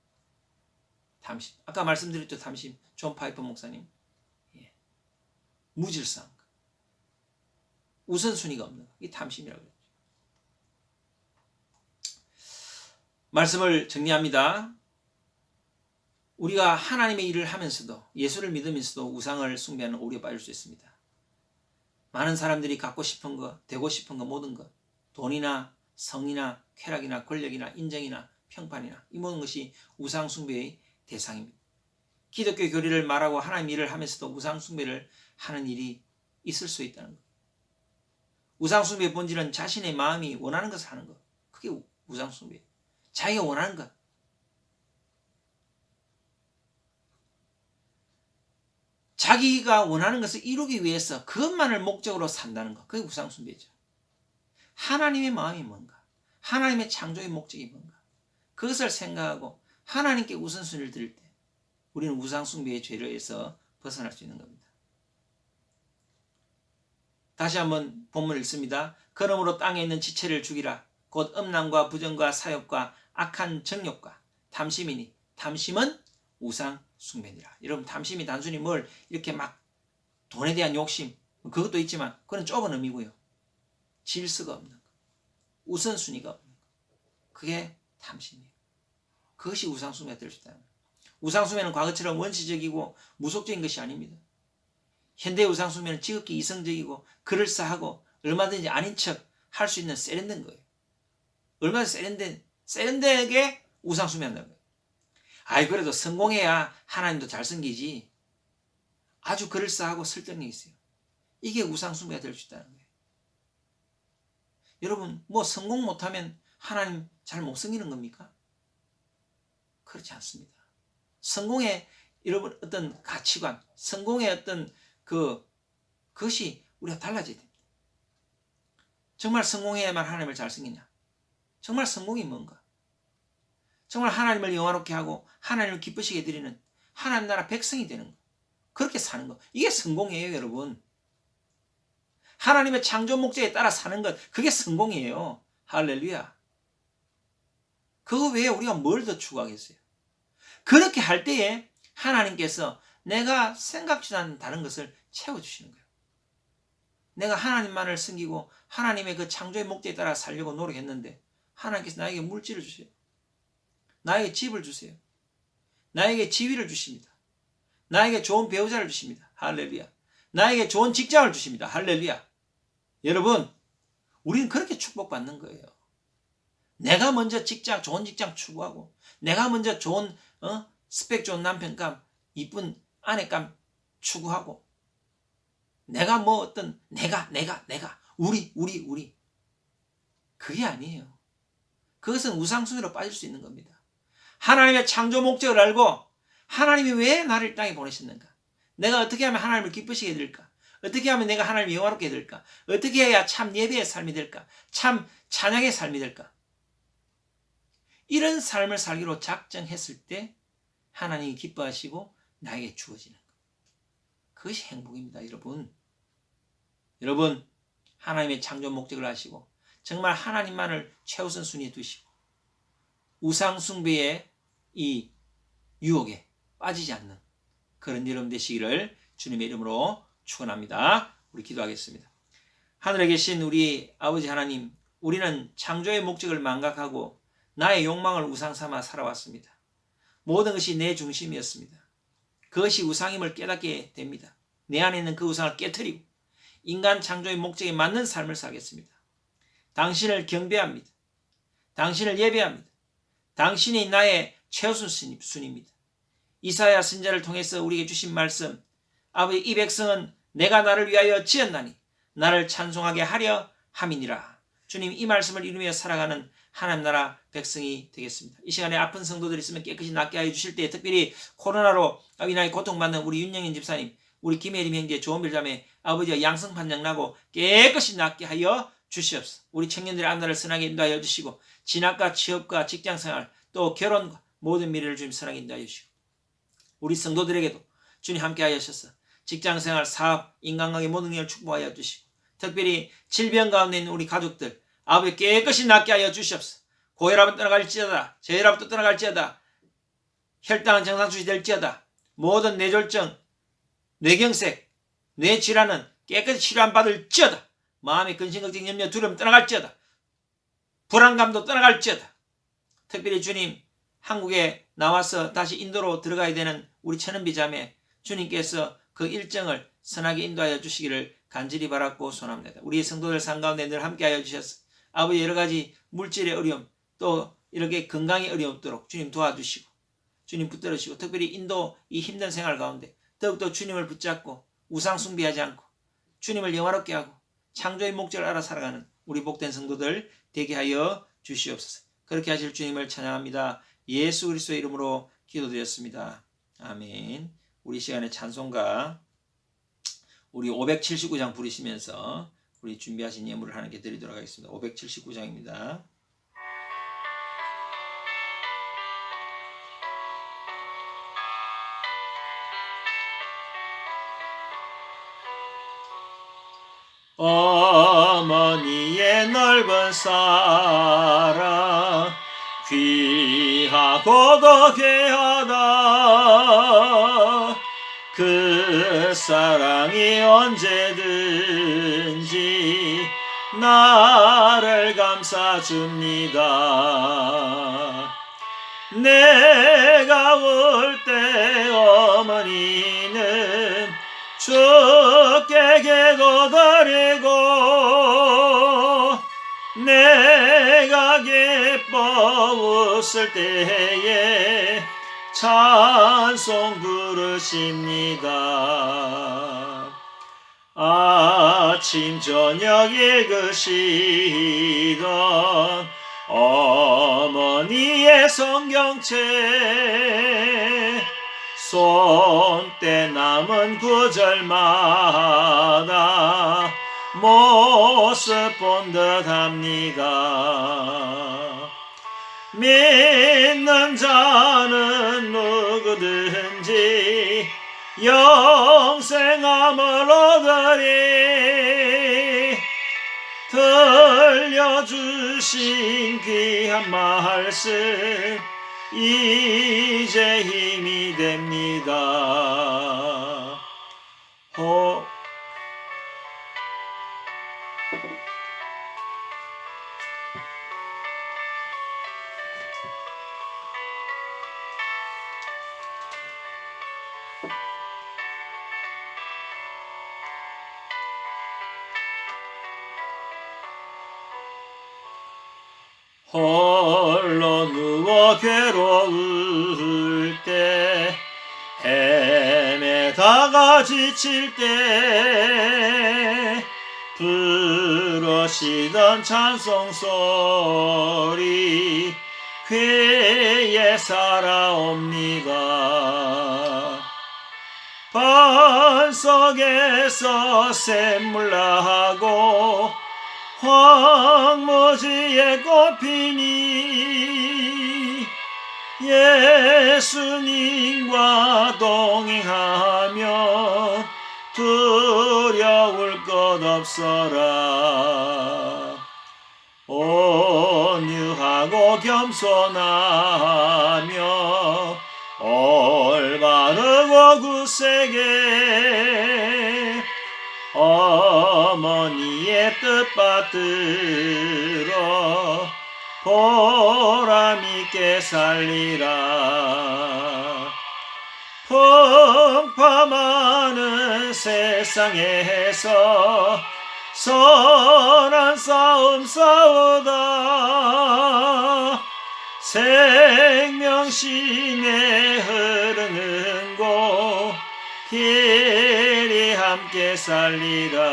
아까 말씀드렸죠. 탐심. 존 파이퍼 목사님. 무질서한 거. 우선순위가 없는 거. 이게 탐심이라고 그랬죠. 말씀을 정리합니다. 우리가 하나님의 일을 하면서도 예수를 믿으면서도 우상을 숭배하는 오류에 빠질 수 있습니다. 많은 사람들이 갖고 싶은 거, 되고 싶은 거, 모든 것, 돈이나 성이나 쾌락이나 권력이나 인정이나 평판이나 이 모든 것이 우상 숭배의 대상입니다. 기독교 교리를 말하고 하나님 일을 하면서도 우상 숭배를 하는 일이 있을 수 있다는 것. 우상 숭배의 본질은 자신의 마음이 원하는 것을 하는 것. 그게 우상 숭배예요. 자기가 원하는 것. 자기가 원하는 것을 이루기 위해서 그것만을 목적으로 산다는 것. 그게 우상 숭배죠. 하나님의 마음이 뭔가? 하나님의 창조의 목적이 뭔가? 그것을 생각하고 하나님께 우선순위를 드릴 때 우리는 우상 숭배의 죄로에서 벗어날 수 있는 겁니다. 다시 한번 본문을 읽습니다. 그러므로 땅에 있는 지체를 죽이라. 곧 음란과 부정과 사욕과 악한 정욕과 탐심이니 탐심은 우상 숭배니라. 여러분, 탐심이 단순히 뭘 이렇게 막 돈에 대한 욕심, 그것도 있지만 그건 좁은 의미고요. 질서가 없는 것, 우선순위가 없는 것, 그게 탐심이에요. 그것이 우상 숭배가 될 수 있다는 거예요. 우상 숭배는 과거처럼 원시적이고 무속적인 것이 아닙니다. 현대 우상 숭배는 지극히 이성적이고 그럴싸하고 얼마든지 아닌 척 할 수 있는 세련된 거예요. 얼마나 세련되게 우상 숭배한다는 거예요. 아이, 그래도 성공해야 하나님도 잘 섬기지. 아주 그럴싸하고 설득력이 있어요. 이게 우상 숭배가 될 수 있다는 거예요. 여러분, 뭐 성공 못하면 하나님 잘 못 섬기는 겁니까? 그렇지 않습니다. 성공의 여러분 어떤 가치관, 성공의 어떤 그것이 우리가 달라져야 됩니다. 정말 성공해야만 하나님을 잘 섬기냐? 정말 성공이 뭔가? 정말 하나님을 영화롭게 하고 하나님을 기쁘시게 드리는 하나님 나라 백성이 되는 거. 그렇게 사는 거. 이게 성공이에요, 여러분. 하나님의 창조 목적에 따라 사는 것, 그게 성공이에요. 할렐루야. 그거 외에 우리가 뭘 더 추구하겠어요? 그렇게 할 때에 하나님께서 내가 생각지도 않는 다른 것을 채워주시는 거예요. 내가 하나님만을 섬기고 하나님의 그 창조의 목적에 따라 살려고 노력했는데 하나님께서 나에게 물질을 주세요. 나에게 집을 주세요. 나에게 지위를 주십니다. 나에게 좋은 배우자를 주십니다. 할렐루야. 나에게 좋은 직장을 주십니다. 할렐루야. 여러분, 우리는 그렇게 축복받는 거예요. 내가 먼저 좋은 직장 추구하고 내가 먼저 좋은 스펙 좋은 남편감, 이쁜 아내감 추구하고 내가 뭐 어떤 내가 우리 그게 아니에요. 그것은 우상숭배로 빠질 수 있는 겁니다. 하나님의 창조 목적을 알고 하나님이 왜 나를 이 땅에 보내셨는가? 내가 어떻게 하면 하나님을 기쁘시게 될까? 어떻게 하면 내가 하나님을 영화롭게 될까? 어떻게 해야 참 예배의 삶이 될까? 참 찬양의 삶이 될까? 이런 삶을 살기로 작정했을 때 하나님이 기뻐하시고 나에게 주어지는 것. 그것이 행복입니다, 여러분. 여러분, 하나님의 창조 목적을 아시고 정말 하나님만을 최우선 순위에 두시고 우상 숭배의 이 유혹에 빠지지 않는 그런 여러분 되시기를 주님의 이름으로 축원합니다. 우리 기도하겠습니다. 하늘에 계신 우리 아버지 하나님, 우리는 창조의 목적을 망각하고 나의 욕망을 우상 삼아 살아왔습니다. 모든 것이 내 중심이었습니다. 그것이 우상임을 깨닫게 됩니다. 내 안에 있는 그 우상을 깨트리고 인간 창조의 목적에 맞는 삶을 살겠습니다. 당신을 경배합니다. 당신을 예배합니다. 당신이 나의 최우선순위입니다. 이사야 선지자를 통해서 우리에게 주신 말씀, 아버지, 이 백성은 내가 나를 위하여 지었나니 나를 찬송하게 하려 함이니라. 주님, 이 말씀을 이루며 살아가는 하나님 나라 백성이 되겠습니다. 이 시간에 아픈 성도들이 있으면 깨끗이 낫게 하여 주실 때, 특별히 코로나로 인하여 고통받는 우리 윤영인 집사님, 우리 김혜림 형제, 조은별 자매, 아버지가 양성 판정 나고 깨끗이 낫게 하여 주시옵소서. 우리 청년들의 앞날을 선하게 인도하여 주시고 진학과 취업과 직장생활 또 결혼과 모든 미래를 주님 선하게 인도하여 주시고 우리 성도들에게도 주님 함께하여 주셔서 직장생활, 사업, 인간관계 모든 것을 축복하여 주시고 특별히 질병 가운데 있는 우리 가족들 아버지 깨끗이 낫게 하여 주시옵소서. 고혈압은 떠나갈지어다, 저혈압도 떠나갈지어다, 혈당은 정상 수치될지어다, 모든 뇌졸중, 뇌경색, 뇌질환은 깨끗이 치료 안 받을지어다, 마음의 근심, 걱정, 염려, 두려움 떠나갈지어다, 불안감도 떠나갈지어다. 특별히 주님, 한국에 나와서 다시 인도로 들어가야 되는 우리 천은비 자매, 주님께서 그 일정을 선하게 인도하여 주시기를 간절히 바랐고 소원합니다. 우리 성도들 삶 가운데 늘 함께하여 주셔서 아버지 여러 가지 물질의 어려움 또 이렇게 건강의 어려움 없도록 주님 도와주시고 주님 붙들어 주시고 특별히 인도 이 힘든 생활 가운데 더욱더 주님을 붙잡고 우상 숭배하지 않고 주님을 영화롭게 하고 창조의 목적을 알아 살아가는 우리 복된 성도들 되게 하여 주시옵소서. 그렇게 하실 주님을 찬양합니다. 예수 그리스도의 이름으로 기도드렸습니다. 아멘. 우리 시간에 찬송가 우리 579장 부르시면서 우리 준비하신 예물을 하나님께 드리도록 하겠습니다. 579장입니다. 어머니의 넓은 사랑 귀하고도 귀하다. 그 사랑이 언제든지 나를 감싸줍니다. 내가 올 때 어머니는 주께 기도드리고 내가 기뻐 웃을 때에 찬송 부르십니다. 아침 저녁 읽으시던 어머니의 성경책 손때 남은 구절마다 모습 본 듯합니다. 믿는 자는 누구든지 영생함을 얻으리. 들려주신 귀한 말씀 이제 힘이 됩니다. 홀로 누워 괴로울 때 헤매다가 지칠 때 부르시던 찬송소리 궤에 살아옵니다. 반석에서 샘물 나고 황무지에 꽃피니 예수님과 동행하면 두려울 것 없어라. 온유하고 겸손하며 올바르고 굳세게 어머니의 뜻 받들어 보람있게 살리라. 풍파많은 세상에서 선한 싸움 싸우다 생명신에 흐르는 곳 길이 함께 살리라.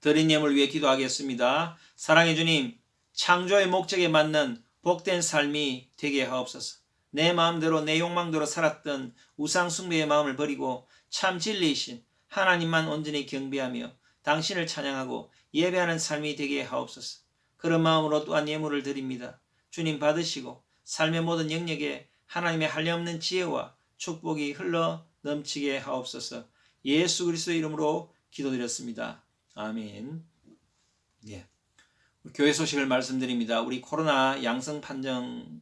드린 예물 위해 기도하겠습니다. 사랑의 주님, 창조의 목적에 맞는 복된 삶이 되게 하옵소서. 내 마음대로 내 욕망대로 살았던 우상 숭배의 마음을 버리고 참 진리이신 하나님만 온전히 경배하며 당신을 찬양하고 예배하는 삶이 되게 하옵소서. 그런 마음으로 또한 예물을 드립니다. 주님 받으시고 삶의 모든 영역에 하나님의 한량없는 지혜와 축복이 흘러 넘치게 하옵소서. 예수 그리스도의 이름으로 기도드렸습니다. 아멘. 예. 교회 소식을 말씀드립니다. 우리 코로나 양성 판정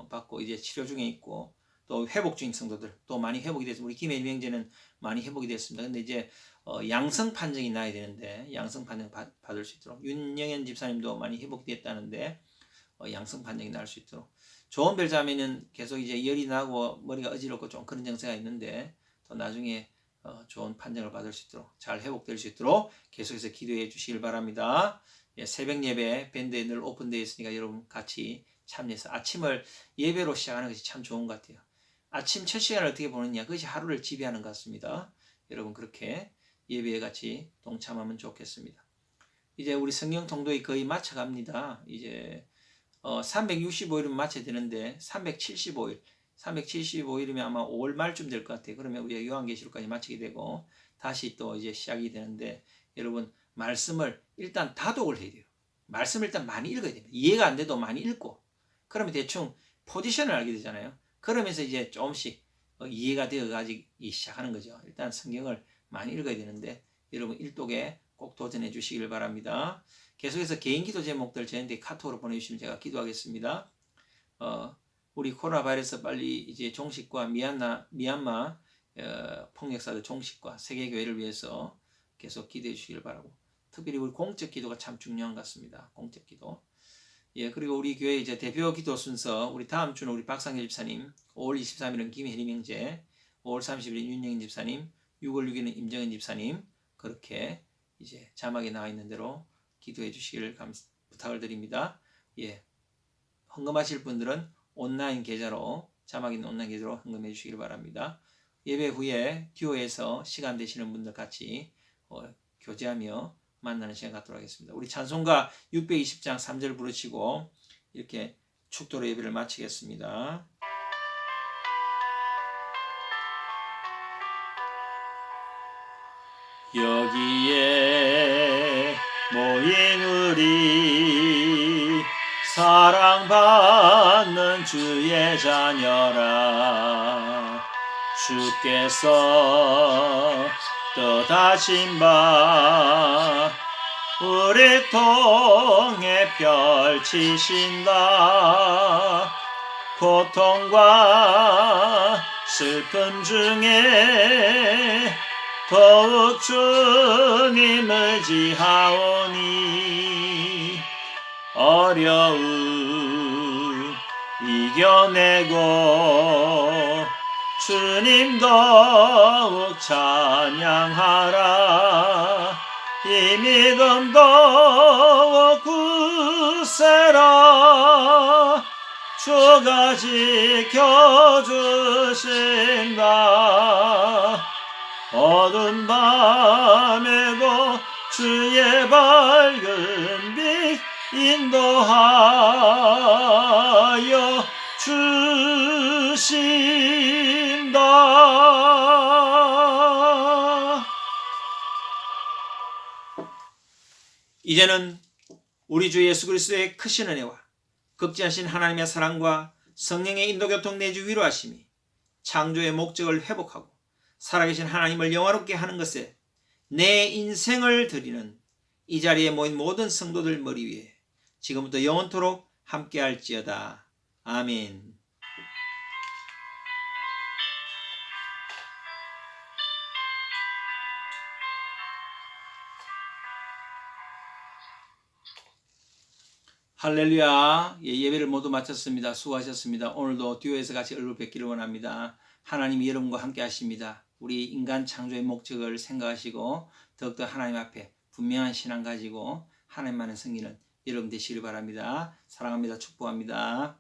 받고 이제 치료 중에 있고 또 회복 중인 성도들 또 많이 회복이 됐습니다. 우리 김혜림 형제는 많이 회복이 됐습니다. 근데 이제 양성 판정이 나야 되는데 양성 판정 받을 수 있도록 윤영현 집사님도 많이 회복이 됐다는데 양성 판정이 날 수 있도록 좋은 별자매는 계속 이제 열이 나고 머리가 어지럽고 좀 그런 증세가 있는데 또 나중에 좋은 판정을 받을 수 있도록 잘 회복될 수 있도록 계속해서 기도해 주시길 바랍니다. 예, 새벽 예배 밴드에 늘 오픈되어 있으니까 여러분 같이 참여해서 아침을 예배로 시작하는 것이 참 좋은 것 같아요. 아침 첫 시간을 어떻게 보느냐 그것이 하루를 지배하는 것 같습니다. 여러분 그렇게 예배에 같이 동참하면 좋겠습니다. 이제 우리 성경 통독이 거의 마쳐갑니다. 이제 365일은 마쳐야 되는데 375일이면 아마 5월 말쯤 될 것 같아요. 그러면 우리가 요한계시록까지 마치게 되고 다시 또 이제 시작이 되는데 여러분 말씀을 일단 다독을 해야 돼요. 말씀을 일단 많이 읽어야 됩니다. 이해가 안 돼도 많이 읽고 그러면 대충 포지션을 알게 되잖아요. 그러면서 이제 조금씩 이해가 되어가지기 시작하는 거죠. 일단 성경을 많이 읽어야 되는데 여러분 일독에 꼭 도전해 주시길 바랍니다. 계속해서 개인 기도 제목들 저한테 카톡으로 보내주시면 제가 기도하겠습니다. 우리 코로나 바이러스 빨리 이제 종식과 미얀마 폭력사들 종식과 세계교회를 위해서 계속 기도해 주시길 바라고 특별히 우리 공적 기도가 참 중요한 것 같습니다. 공적 기도. 예, 그리고 우리 교회 이제 대표 기도 순서 우리 다음 주는 우리 박상일 집사님, 5월 23일은 김혜림 형제, 5월 30일은 윤영인 집사님, 6월 6일은 임정은 집사님 그렇게 이제 자막에 나와 있는 대로 기도해 주시길 부탁을 드립니다. 예, 헌금하실 분들은 온라인 계좌로 자막 있는 온라인 계좌로 헌금해 주시길 바랍니다. 예배 후에 듀오에서 시간 되시는 분들 같이 교제하며 만나는 시간 갖도록 하겠습니다. 우리 찬송가 620장 3절 부르시고 이렇게 축도로 예배를 마치겠습니다. 여기에 모인 우리 사랑받는 주의 자녀라 주께서 뜻하신 바 우리 통해 펼치신다 고통과 슬픔 중에 더욱 주님을 지하오니 어려움 이겨내고 주님 더욱 찬양하라 이 믿음 더욱 굳세라 주가 지켜주신다. 어두운 밤에도 주의 밝은 빛 인도하여 주신다. 이제는 우리 주 예수 그리스도의 크신 은혜와 극진하신 하나님의 사랑과 성령의 인도교통 내주 위로하심이 창조의 목적을 회복하고 살아계신 하나님을 영화롭게 하는 것에 내 인생을 드리는 이 자리에 모인 모든 성도들 머리 위에 지금부터 영원토록 함께할지어다. 아멘. 할렐루야. 예배를 모두 마쳤습니다. 수고하셨습니다. 오늘도 듀오에서 같이 얼굴 뵙기를 원합니다. 하나님이 여러분과 함께 하십니다. 우리 인간 창조의 목적을 생각하시고 더욱더 하나님 앞에 분명한 신앙 가지고 하나님만을 섬기는 여러분 되시길 바랍니다. 사랑합니다. 축복합니다.